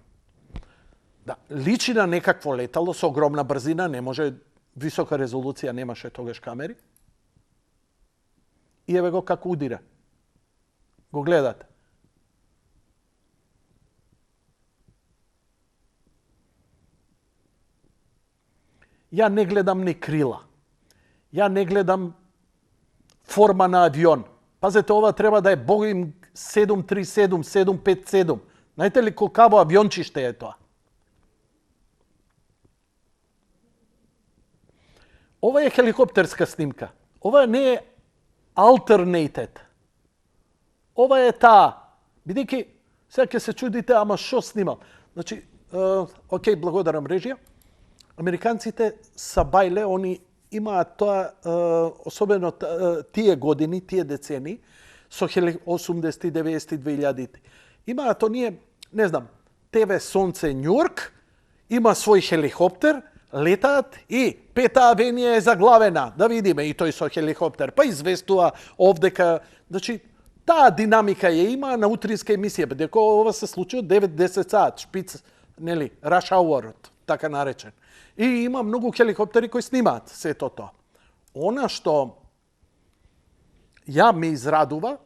Да, личи на некакво летало со огромна брзина, не може, висока резолуција, немаше тогаш камери. И еве го како удира. Го гледате. Ја не гледам ни крила. Ја не гледам форма на авион. Пазете, ова треба да е Boeing 737, 757. Знаете ли колкаво авиончиште е тоа? Ова е хеликоптерска снимка. Ова не е alternated. Ова е таа. Бидејќи, сега ќе се чудите, ама шо снимал? Значи, окей, благодарам режија. Американците са бајле, они имаат тоа, особено тие години, тие децени, со 80-ти, 90-ти, 2000-ти. Имаат оние, не знам, ТВ Сонце Њујорк, има свој хеликоптер, летаат и Пета авенија е заглавена, да видиме и тој со хеликоптер, па известува овдека, значи, таа динамика ја има на утринска емисија, дека ова се случи од 9-10 саат, шпиц, нели, rush hour-от, така наречен. И има многу хеликоптери кои снимаат сето тоа. Она што ја ме израдува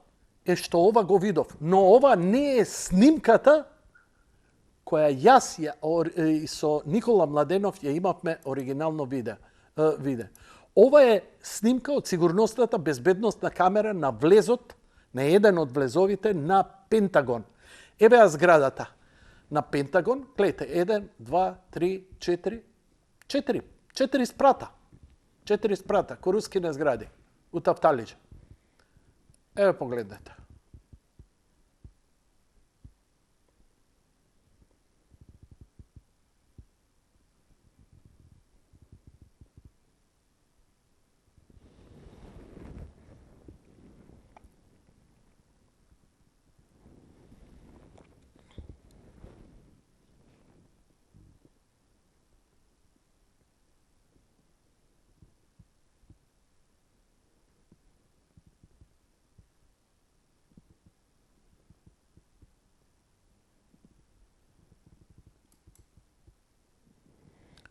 е што ова го видов, но ова не е снимката која јас и со Никола Младенов ја имавме оригинално виде. Ова е снимка од сигурностната безбедносна камера на влезот, на еден од влезовите на Пентагон. Еве ја зградата на Пентагон. Гледате, 1, 2, 3, 4. 4 спрата. 4 спрата, корускине згради, у Тафталиџа. Еве погледнете.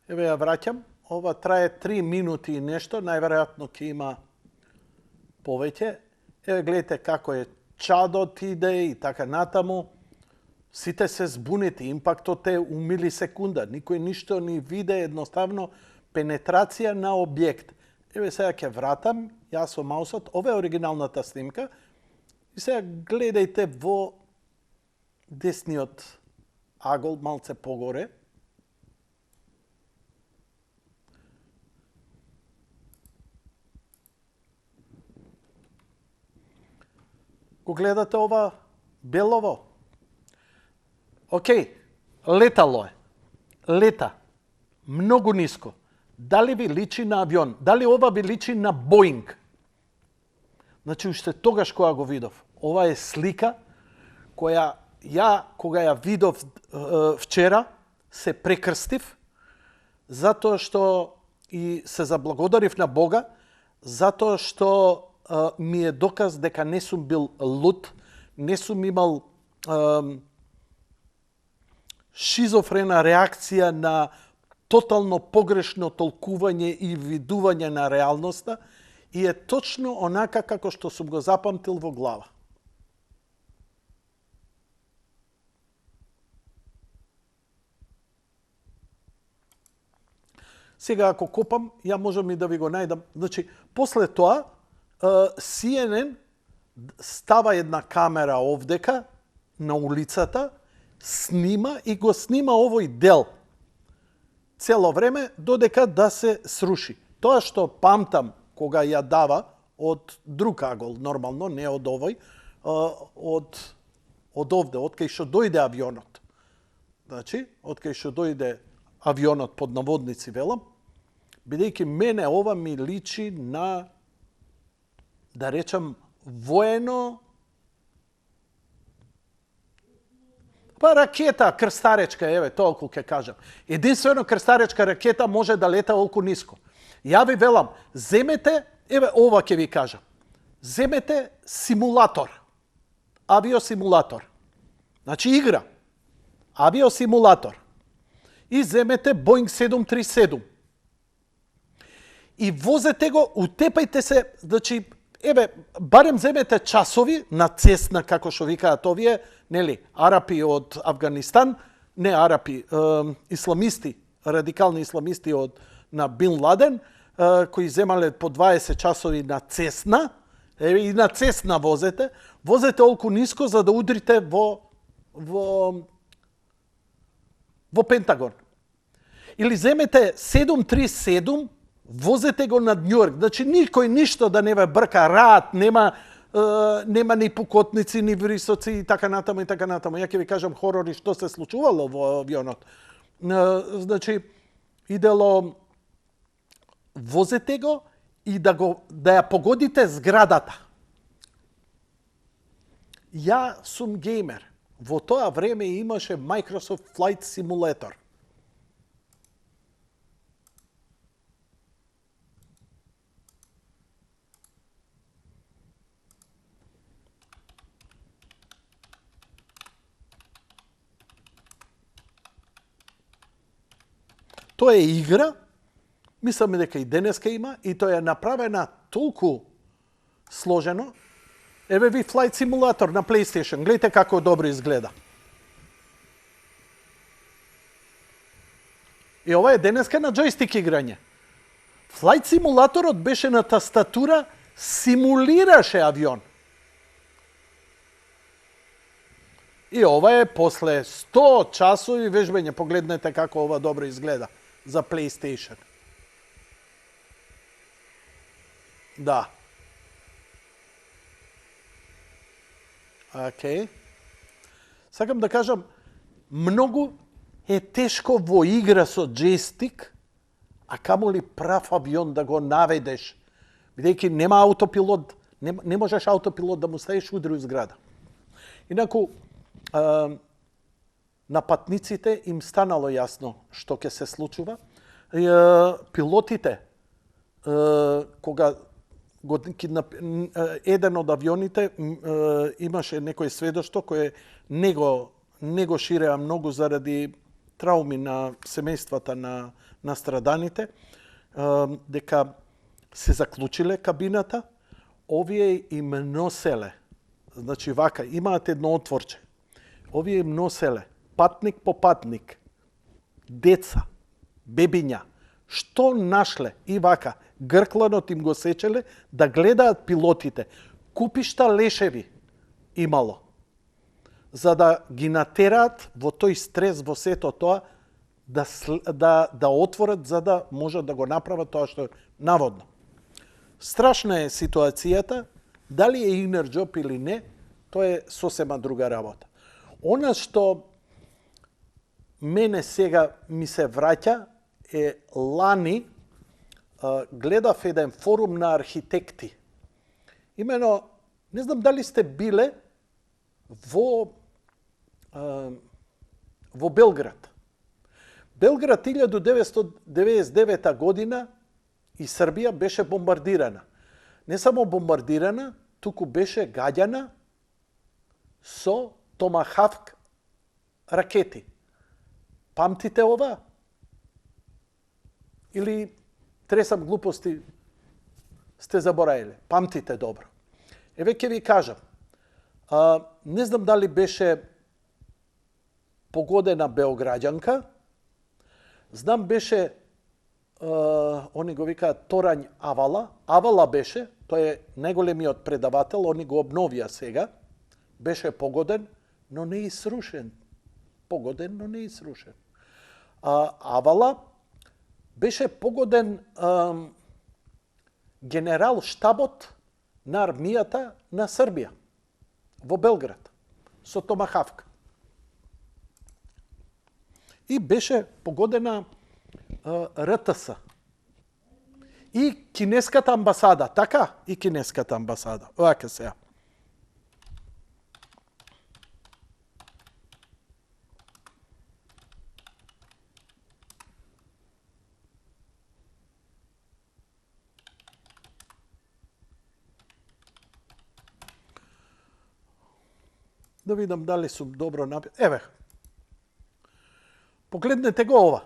Еве ја враќам. Ова трае 3 минути и нешто, најверојатно ќе има повеќе. Еве гледате како е чадот иде и така натаму. Сите се збунети, импактот е у милисекунда. Никој ништо ни виде, едноставно пенетрација на објект. Еве сега ќе вратам, јас со маусот, ова е оригиналната снимка. И сега гледајте во десниот агол, малце погоре. Го гледате ова белово? Океј, летало е. Лета. Многу ниско. Дали ви личи на авион? Дали ова ви личи на Боинг? Значи, уште тогаш кога го видов. Ова е слика која ја, кога ја видов вчера, се прекрстив, затоа што и се заблагодарив на Бога, затоа што ми е доказ дека не сум бил луд, не сум имал шизофрена реакција на тотално погрешно толкување и видување на реалноста и е точно онака како што сум го запамтил во глава. Сега, ако копам, ја можам и да ви го најдам. Значи, после тоа, CNN става една камера овдека, на улицата, снима и го снима овој дел цело време, додека да се сруши. Тоа што памтам кога ја дава од друг агол, нормално, не од овој, од овде, од кај што дојде авионот. Значи, од кај што дојде авионот под наводници, велам, бидејќи мене ова ми личи на, да речам, воено, па ракета крстаречка, еве, толку ќе кажам. Единствено крстаречка ракета може да лета олку ниско. Ја ви велам, земете, еве ова ќе ви кажам. Земете симулатор, авиосимулатор. Значи игра, авиосимулатор. И земете Boeing 737. И возете го, утепајте се, значи, еве, барем земете часови на Цесна, како што викаат овие, нели, арапи од Афганистан, не арапи, исламисти, радикални исламисти на Бин Ладен, кои земале по 20 часови на Цесна, и на Цесна возете олку ниско за да удрите во Пентагон. Или земете 737, возете го над Њујорк. Значи, никој ништо да не ве брка, рад, нема ни пукотници, ни врисоци и така натаму и така натаму. Ја ќе ви кажам хорори што се случувало во авионот. Значи, идело возете го и да ја погодите зградата. Ја сум геймер. Во тоа време имаше Microsoft Flight Simulator. Тоа е игра, мислам дека и денеска има, и тоа е направена толку сложено. Еве ви Flight Simulator на PlayStation, гледате како добро изгледа. И ова е денеска на джойстик играње. Flight Simulatorот беше на тастатура, симулираше авион. И ова е после 100 часови вежбање, погледнете како ова добро изгледа за PlayStation. Да. Окей. Сакам да кажам, многу е тешко во игра со джойстик, а камоли прав авион да го наведеш, бидејќи нема аутопилот, не можеш аутопилот да му ставиш удри у зграда. Инаку, на патниците им станало јасно што ќе се случува. Пилотите, кога еден од авионите имаше некој сведоштво кое не го ширеа многу заради трауми на семејствата на страданите, дека се заклучиле кабината, овие им носеле, значи вака, имаат едно отворче, овие им носеле, патник по патник, деца, бебиња, што нашле и вака, гркланот им го сечеле, да гледаат пилотите. Купишта лешеви имало, за да ги натераат во тој стрес, во сето тоа, да отворат, за да можат да го направат тоа што е наводно. Страшна е ситуацијата, дали е инер джоб или не, тоа е сосема друга работа. Она што мене сега ми се враќа е лани гледав еден форум на архитекти. Имено, не знам дали сте биле во Белград. Белград 1999 година и Србија беше бомбардирана. Не само бомбардирана, туку беше гаѓана со Томахавк ракети. Памтите ова? Или тресам глупости сте забораиле? Памтите добро. Еве ќе ви кажам. Не знам дали беше погодена Београѓанка. Знам беше, они го викаат Торањ Авала. Авала беше, тој е најголемиот предавател, они го обновија сега. Беше погоден, но не и срушен. Погоден, но не и срушен. Авала беше погоден генерал штабот на армијата на Србија во Белград со Томахавк. И беше погодена РТС. И кинеската амбасада, така? И кинеската амбасада. Овака сега. Да видам дали сум добро написал. Еве. Погледнете го ова.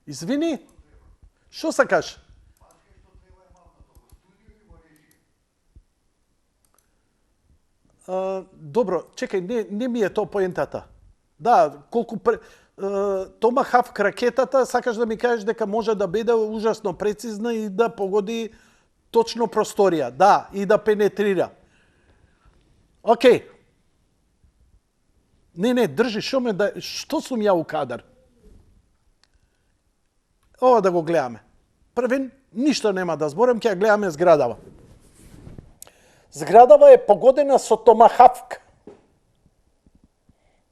Извини, што сакаш? Добро, чекај, не ми е тоа поентата. Да, колку Томахавк ракетата, сакаш да ми кажеш дека може да биде ужасно прецизна и да погоди точно просторија. Да, и да пенетрира. Океј. Не, држи, што сум ја у кадар? Ова да го гледаме. Првен, ништо нема да зборам, ќе ја гледаме зградава. Зградава е погодена со Томахавк.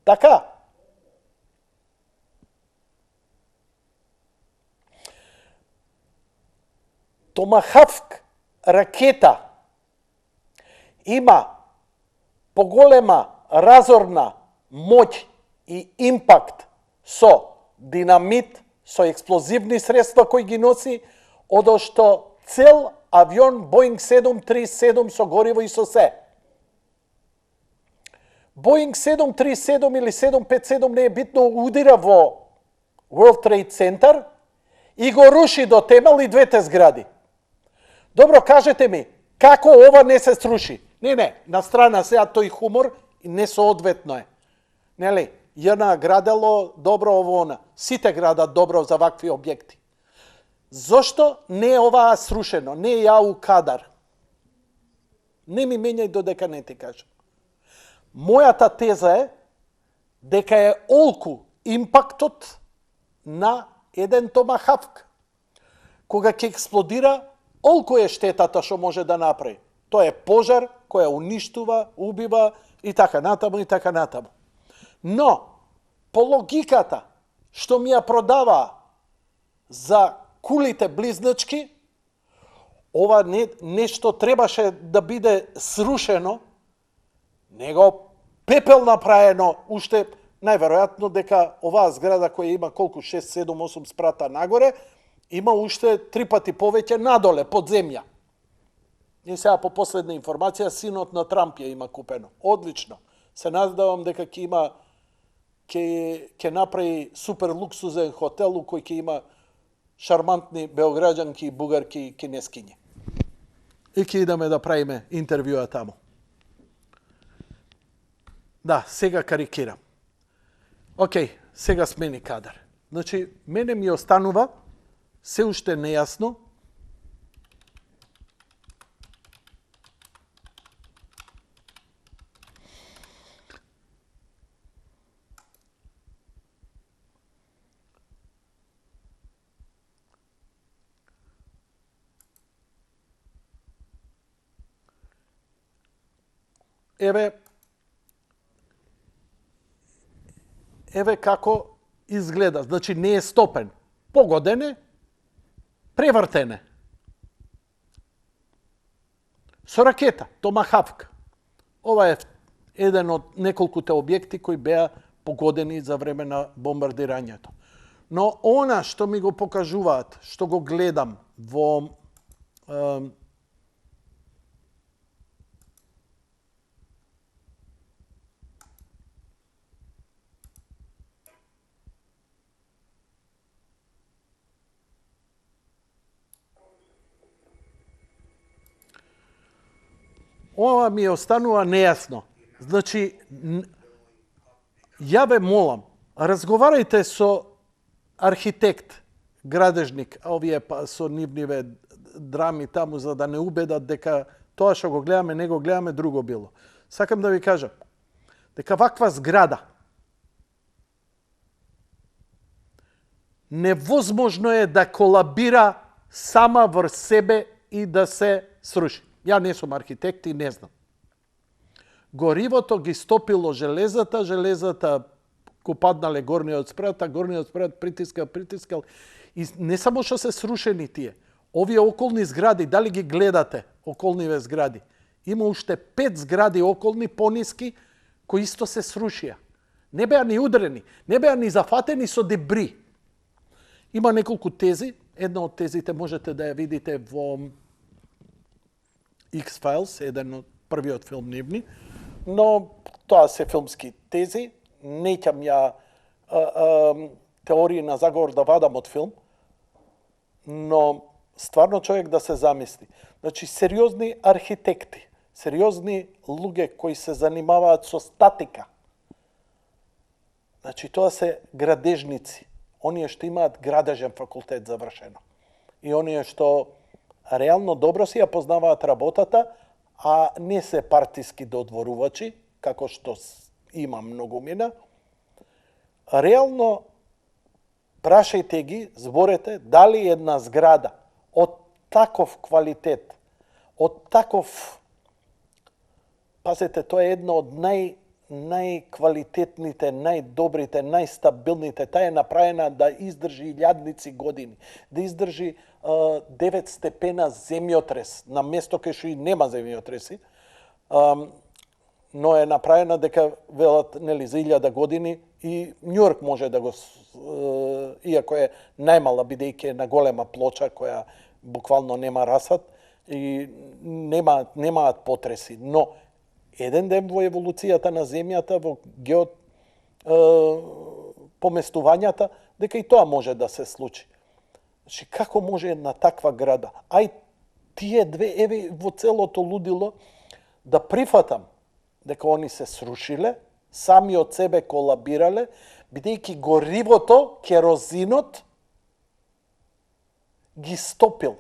Така? Томахавк ракета има поголема разорна моќ и импакт со динамит, со експлозивни средства кои ги носи, одошто цел авион Боинг 737 со гориво и со се. Боинг 737 или 757 не е битно, удира во World Trade Center и го руши до темел и двете згради. Добро, кажете ми, како ова не се сруши? Не, на страна сега тој хумор и несоодветно е. Нели, JNA градело добро ово она. Сите градат добро за вакви објекти. Зошто не е оваа срушено? Не е ја у кадар. Не ми менјај додека не ти кажам. Мојата теза е дека е олку импактот на еден томахавк. Кога ќе експлодира, олку е штетата што може да направи. Тоа е пожар која уништува, убива и така натаму и така натаму. Но, по логиката што ми ја продаваа за кулите близначки, ова нешто требаше да биде срушено, него пепел направено, уште најверојатно дека оваа зграда која има колку 6, 7, 8 спрата нагоре, има уште 3 пати повеќе надоле, под земја. И сега по последна информација, синот на Трамп ја има купено. Одлично. Се надевам дека ќе направи супер луксузен хотел у кој ќе има шармантни београđanки, бугарки и кинескињи. И ќе идеме да правиме интервјуа таму. Да, сега карикирам. Океј, сега смени кадар. Значи, мене ми останува се уште нејасно Еве како изгледа. Значи, не е стопен. Погоден е, превртен е. Со ракета, Томахавк. Ова е еден од неколкуте објекти кои беа погодени за време на бомбардирањето. Но она што ми го покажуваат, што го гледам во ова ми останува нејасно. Значи, ја ве молам, разговарајте со архитект, градежник, а овие со нивниве драми таму, за да не убедат дека тоа што го гледаме, не го гледаме, друго било. Сакам да ви кажам, дека ваква зграда невозможно е да колабира сама врз себе и да се сруши. Ја не сум архитект и не знам. Горивото ги стопило железата, железата го паднале горниот спрат, а горниот спрат притискал. И не само што се срушени тие, овие околни згради, дали ги гледате, околниве згради, има уште 5 згради околни, пониски, кои исто се срушија. Не беа ни удрени, не беа ни зафатени со дебри. Има неколку тези, една од тезите можете да ја видите во X-Files, еден од првиот филм нивни, но тоа се филмски тези, неќам ја теории на заговор да вадам од филм, но стварно човек да се замисли. Значи, сериозни архитекти, сериозни луѓе кои се занимаваат со статика, значи тоа се градежници, оние што имаат градежен факултет завршено. И оние што реално добро си ја познаваат работата, а не се партиски додворувачи, како што има многумина. Реално, прашајте ги, зборете, дали една зграда од таков квалитет, од таков... Пазете, тоа е една од најквалитетните, најдобрите, најстабилните. Таа е направена да издржи илјадници години, да издржи 9 степена земјотрес, на место кај што и нема земјотреси, но е направена дека велат нели за 1000 години и Њујорк може да го, иако е најмала бидејќи е на голема плоча која буквално нема расад и немаат потреси, но еден ден во еволуцијата на земјата, во поместувањата, дека и тоа може да се случи. Значи, како може една таква града? Ај тие две, еве во целото лудило, да прифатам дека они се срушиле, сами од себе колабирале, бидејќи горивото, керозинот, ги стопил.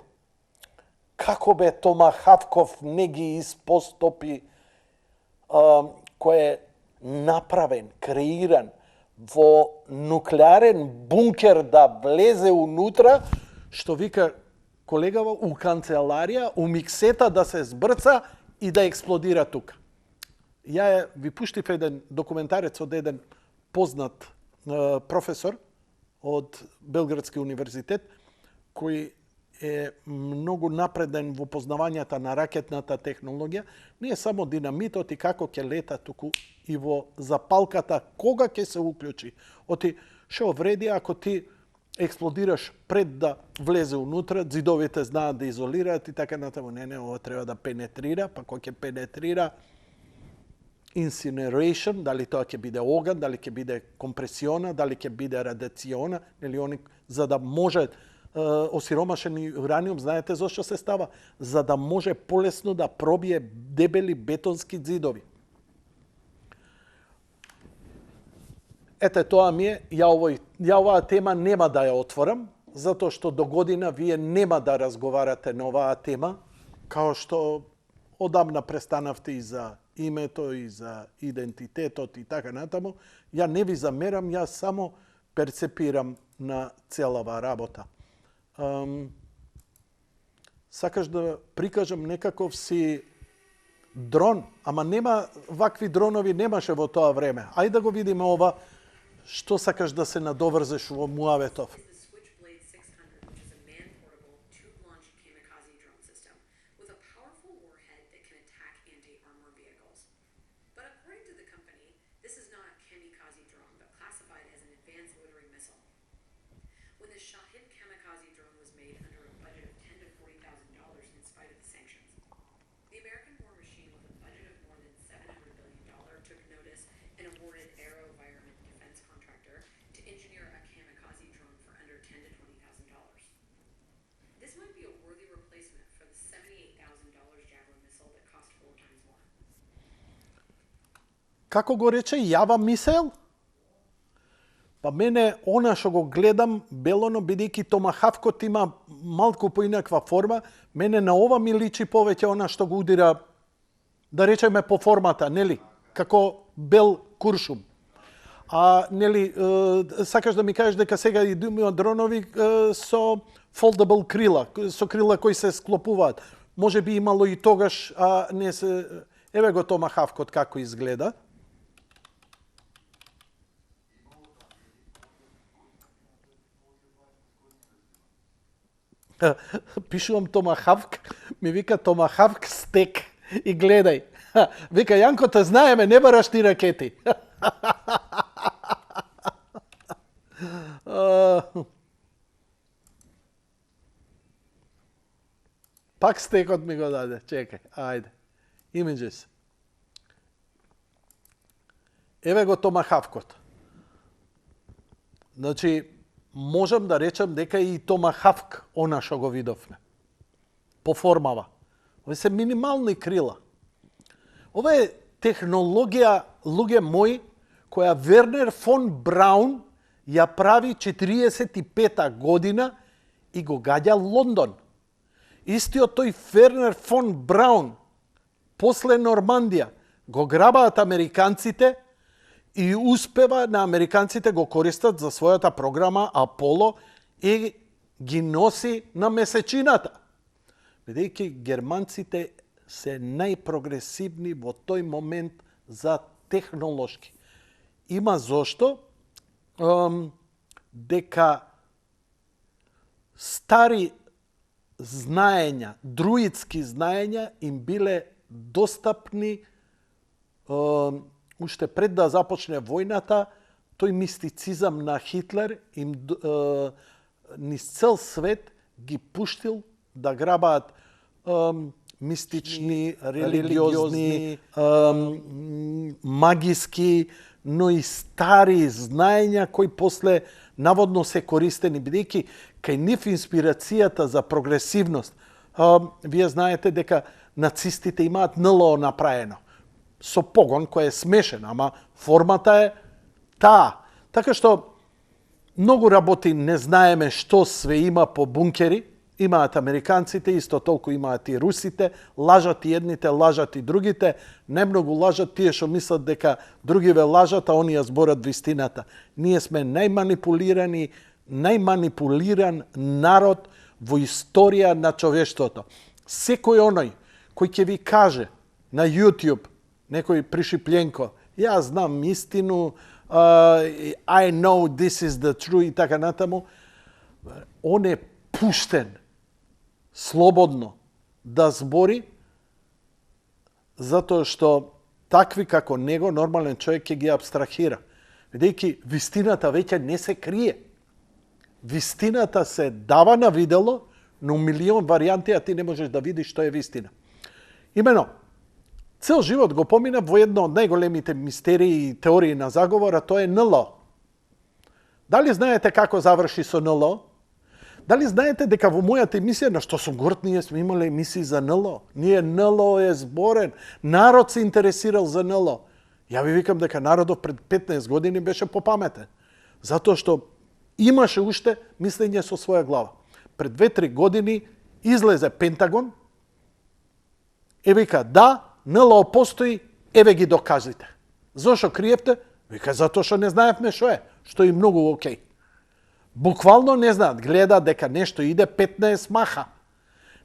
Како бе Томахавков не ги испостопи, кој е направен, креиран во нуклеарен бункер да влезе унутра, што вика колегава, у канцеларија, у миксета да се збрца и да експлодира тука. Ја ви пуштив еден документарец од еден познат професор од Белградски универзитет, кој е многу напреден во познавањата на ракетната технологија, не е само динамитот и како ќе лета, туку и во запалката, кога ќе се уклучи. Оти, што вреди ако ти експлодираш пред да влезе унутра, зидовите знаат да изолираат и така натаму. Не, ова треба да пенетрира, па кога ќе пенетрира, incineration, дали тоа ќе биде оган, дали ќе биде компресиона, дали ќе биде радиациона, нели они, за да може осиромашен ураниум, знаете зошто се става? За да може полесно да пробие дебели бетонски зидови. Ете, тоа ми е, ја оваа тема нема да ја отворам, затоа што до година вие нема да разговарате на оваа тема, као што одамна престанавте и за името, и за идентитетот и така натаму. Ја не ви замерам, ја само перцепирам на целава работа. Сакаш да прикажам некаков си дрон, ама нема вакви дронови немаше во тоа време. Ајде да го видиме ова, што сакаш да се надоврзеш во Муаветов. Како го рече, јава мисел? Па мене, она што го гледам, белоно, бидејќи Томахавкот има малку поинаква форма, мене на ова ми личи повеќе она што го удира, да речеме по формата, нели? Како бел куршум. А, нели, сакаш да ми кажеш дека сега и дронови со foldable крила, со крила кои се склопуваат. Може би имало и тогаш, а не се... Еве го Томахавкот како изгледа. Пишувам Томахавк, ми вика Томахавк стек и гледај. Вика, Јанко, те знаеме, не бараш ти ракети. Пак стекот ми го даде. Чекај, ајде. Images. Еве го Томахавкот. Значи, можам да речам дека и Томахавк, она што го видовме. По формава. Ове се минимални крила. Ова е технологија, луѓе мои, која Вернер фон Браун ја прави 45-та година и го гаѓа Лондон. Истиот тој Вернер фон Браун, после Нормандија, го грабаат американците и успева на американците го користат за својата програма Аполо и ги носи на месечината. Бидејќи германците се најпрогресивни во тој момент за технолошки. Има зошто дека стари знаења, друидски знаења им биле достапни уште пред да започне војната. Тој мистицизам на Хитлер им низ цел свет ги пуштил да грабаат мистични, религиозни, магиски, но и стари знаења кои после наводно се користени, бидејќи кај нив инспирацијата за прогресивност. Вие знаете дека нацистите имаат НЛО направено со погон кој е смешен, ама формата е таа. Така што многу работи не знаеме што све има по бункери. Имаат американците, исто толку имаат и русите, лажат и едните, лажат и другите. Немногу лажат тие што мислат дека другиве лажат, а оние зборат вистината. Ние сме најманипулиран народ во историја на човештвото. Секој оној кој ќе ви каже на YouTube, некој пришипленко, ја знам истину, I know this is the truth и така натаму, он е пуштен слободно да збори, затоа што такви како него нормален човек ќе ги абстрахира. Бидејќи вистината веќе не се крие. Вистината се дава на видело, но милион варијанти, а ти не можеш да видиш што е вистина. Имено, цел живот го помина во едно од најголемите мистерии и теории на заговора, тоа е НЛО. Дали знаете како заврши со НЛО? Дали знаете дека во мојата емисија, на што сум горд, ние сме имале емисии за НЛО. НЛО е зборен. Народ се интересирал за НЛО. Ја ви викам дека народот пред 15 години беше попаметен. Затоа што имаше уште мислење со своја глава. Пред 2-3 години излезе Пентагон и вика, да, НЛО постои, еве ги докажите. Зошто криевте? Вика, затоа што не знаевме што е, што е многу окей. Буквално не знаат, гледа дека нешто иде 15 маха.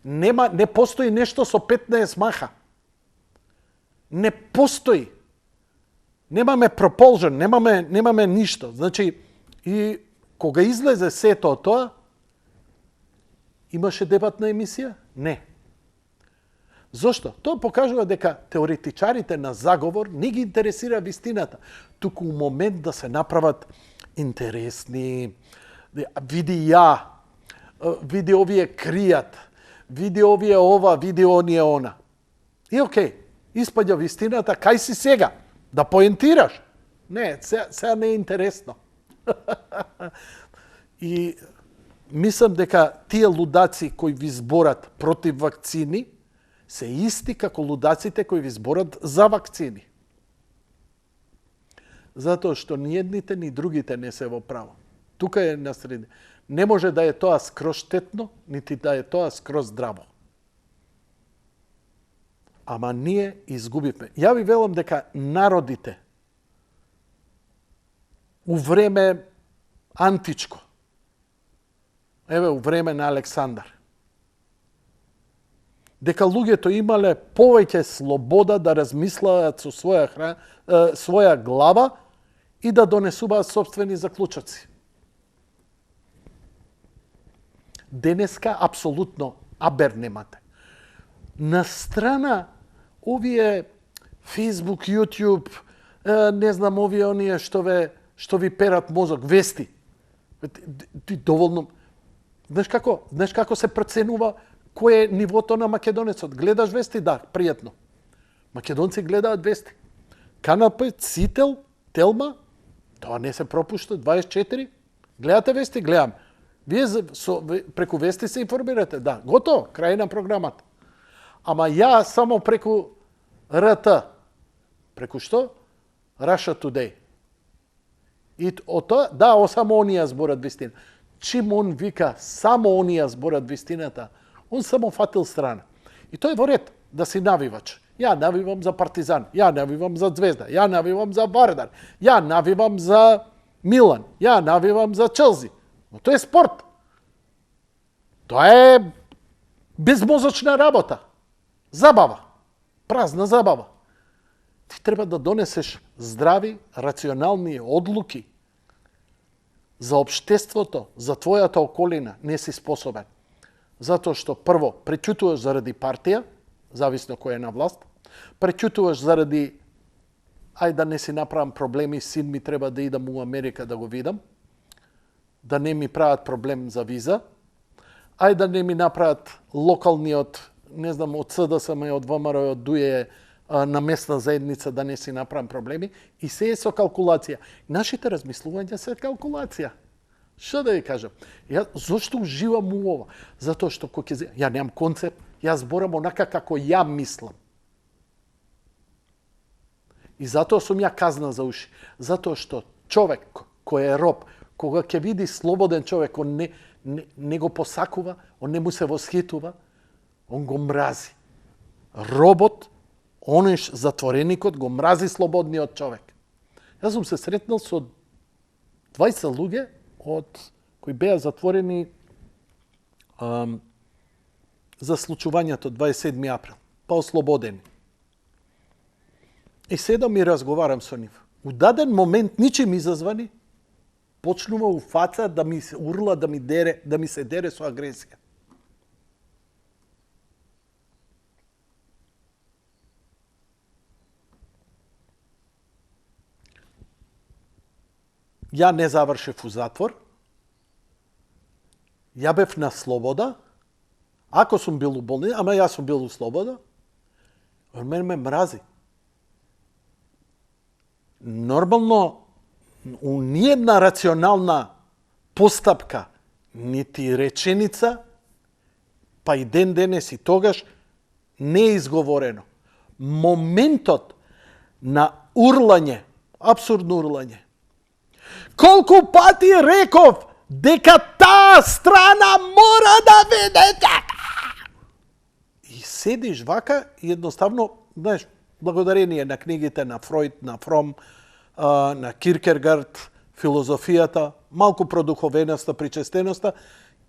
Не постои нешто со 15 маха. Не постои. Немаме прополжен, немаме ништо. Значи, и кога излезе сето тоа, имаше дебатна емисија? Не. Зошто? Тоа покажува дека теоретичарите на заговор не ги интересира вистината, туку у момент да се направат интересни, види ја, види овие кријат, види овие ова, види оние она. И окей, испаѓа вистината, кај си сега? Да поентираш? Не, сега не е интересно. И мислам дека тие лудаци кои ви зборат против вакцини се исти како лудаците кои ви зборат за вакцини. Затоа што ни едните ни другите не се во право. Тука е на среди. Не може да е тоа скроз штетно, нити да е тоа скроз здраво. Ама ние изгубивме. Ја ви велам дека народите у време античко, еве у време на Александар, дека луѓето имале повеќе слобода да размислаат со своја глава и да донесуваат собствени заклучоци. Денеска апсолутно абер немате. На страна овие Facebook, YouTube, не знам овие оние што ви перат мозок, вести. Ти доволно. Знаеш како се проценува кој е нивото на македонецот? Гледаш вести? Да, пријатно. Македонци гледаат вести. Канал 5, Сител, Телма, тоа не се пропушта, 24. Гледате вести? Гледам. Вие преку вести се информирате? Да, готово, крај на програмата. Ама ја само преку РТ. Преку што? Russia Today. И тоа, да, само оние зборат вистина. Чим он вика, само оние зборат вистината, он само фатил страна. И тој е во ред да си навивач. Ја навивам за Партизан, ја навивам за Звезда, ја навивам за Вардар, ја навивам за Милан, ја навивам за Челси. Но тоа е спорт. Тоа е безмозочна работа. Забава. Празна забава. Ти треба да донесеш здрави, рационални одлуки за општеството, за твојата околина. Не си способен. Затоа што прво преќутуваш заради партија, зависно кој е на власт, преќутуваш заради ајде да не си направам проблеми, син ми треба да идам у Америка да го видам, да не ми прават проблем за виза, ајде да не ми направат локалниот, не знам, од СДСМ, од ВМРО, од ДУЕ, на местна заедница да не си направам проблеми, и се е со калкулација. Нашите размислувања се калкулација. Што да ви кажам? Зошто уживам у ова? Затоа што ја немам концепт, јас зборам онака како ја мислам. И затоа сум ја казна за уши. Затоа што човек кој е роб, кога ќе види слободен човек, он не го посакува, он не му се восхитува, он го мрази. Робот, онеш затвореникот, го мрази слободниот човек. Јас сум се сретнал со 20 луѓе кои беа затворени за случувањето 27. април, па ослободени. И седам и разговарам со нив. У даден момент, ничим изазвани, почнува у фаца да ми се урла, да ми се дере со агресија. Ја не завршив у затвор, ја бев на слобода, ако сум бил у болница, ама јас сум бил у слобода, он ме мрази. Нормално, у ниједна рационална постапка, нити реченица, па и ден денес и тогаш, не е изговорено. Моментот на урлање, апсурдно урлање, колку пати реков дека таа страна мора да види така. И седиш вака и едноставно, знаеш, благодарение на книгите на Фройд, на Фром, на Киркергард, филозофијата, малку продуховеноста, причестеноста,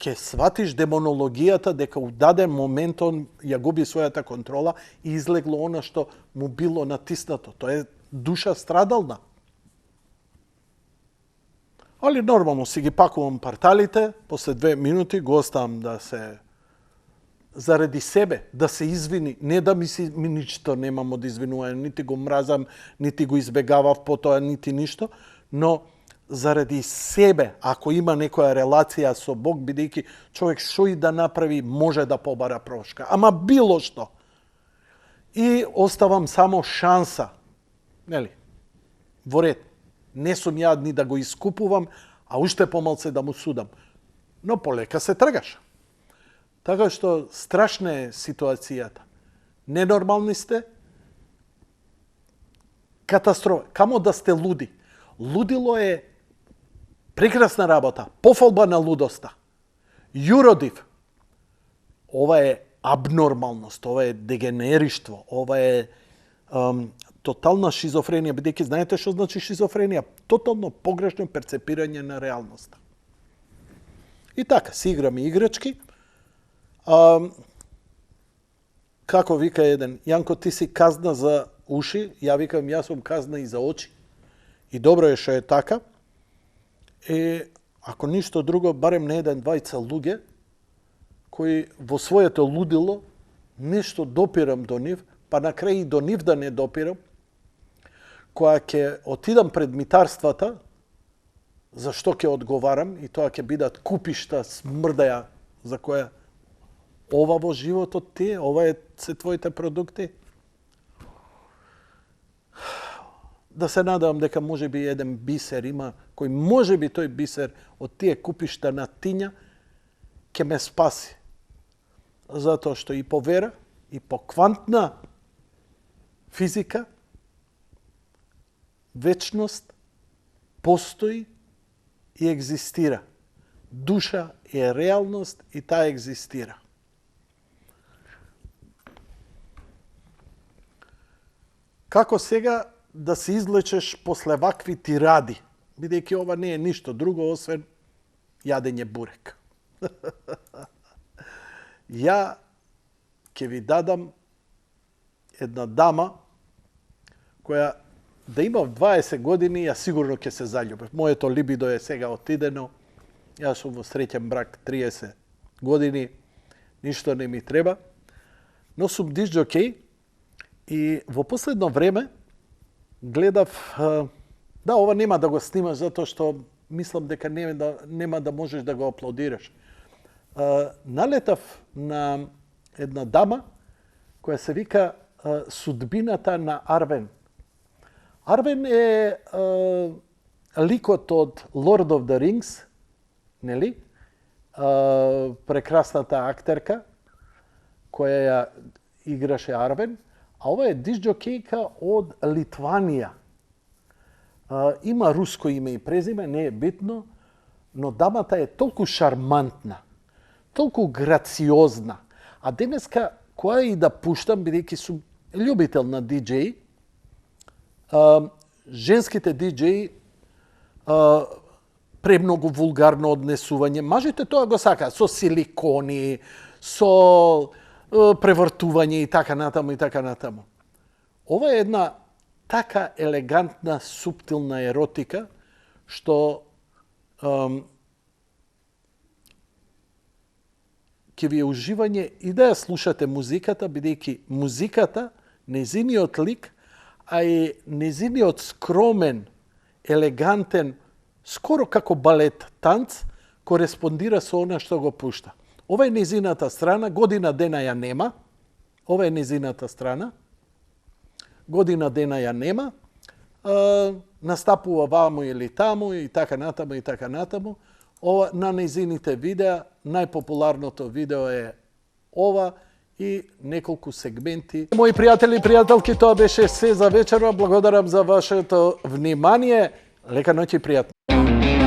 ќе сватиш демонологијата дека у даден момент он ја губи својата контрола и излегло она што му било натиснато. Тоа е душа страдална. Али нормално си ги пакувам парталите, после 2 минути го оставам да се заради себе, да се извини, не да ми ништо немам од извинување, нити го мразам, нити го избегавав потоа, нити ништо, но заради себе, ако има некоја релација со Бог, бидејќи човек што и да направи, може да побара прошка. Ама било што. И оставам само шанса, нели, во ред. Не сум ја ни да го искупувам, а уште помалце да му судам. Но полека се тргаш. Така што страшна е ситуацијата. Ненормални сте, катастрофа. Камо да сте луди. Лудило е прекрасна работа, пофалба на лудоста. Юродив. Ова е абнормалност, ова е дегенериштво, ова е тотална шизофренија, бидејќи знаете што значи шизофренија? Тотално погрешно перцепирање на реалноста. И така, си играме играчки. Како вика еден, Јанко, ти си казна за уши, ја викам, јас сум казна и за очи. И добро е што е така. Ако ништо друго, барем на еден-двајца луѓе, кои во своето лудило нешто допирам до нив, па на крај и до нив да не допирам, која ќе отидам пред митарствата, за што ќе одговарам, и тоа ќе бидат купишта смрдаја за која ова во животот ти, ова е се твоите продукти. Да се надевам дека може би еден бисер има, кој може би тој бисер од тие купишта на тиња ќе ме спаси. Затоа што и по вера, и по квантна физика, вечност постои и екзистира. Душа е реалност и таа екзистира. Како сега да се излечеш после вакви тиради, бидејќи ова не е ништо друго освен јадење бурек. Ја ќе ви дадам една дама која да имав 20 години, ја сигурно ќе се заљубев. Моето либидо е сега отидено. Јас сум во среќен брак 30 години, ништо не ми треба. Но сум диск-џокеј и во последно време гледав, да, ова нема да го снимаш затоа што мислам дека нема да можеш да го аплодираш. Налетав на една дама која се вика Судбината на Арвен. Арвен е ликот од Lord of the Rings, нели? Прекрасната актерка која ја играше Арвен, а ова е диск-џокејка од Литванија. Има руско име и презиме, не е битно, но дамата е толку шармантна, толку грациозна. А денеска, која и да пуштам, бидејќи сум љубител на диџеи, женските диџеи премногу вулгарно однесување. Мажите тоа го сакаат, со силикони, со превртување и така натаму и така натаму. Ова е една така елегантна, суптилна еротика, што ќе ви е уживање и да ја слушате музиката, бидејќи музиката, незиниот лик, а и незиниот скромен, елегантен, скоро како балет танц, кореспондира со она што го пушта. Ова е незината страна, година дена ја нема. Ова е незината страна. Година дена ја нема. Настапува ваму или таму и така натаму и така натаму. Ова на незините видеа, најпопуларното видео е ова и неколку сегменти. Мои пријатели и пријателки, тоа беше се за вечерва. Благодарам за вашето внимание. Лека ноќ и пријатно.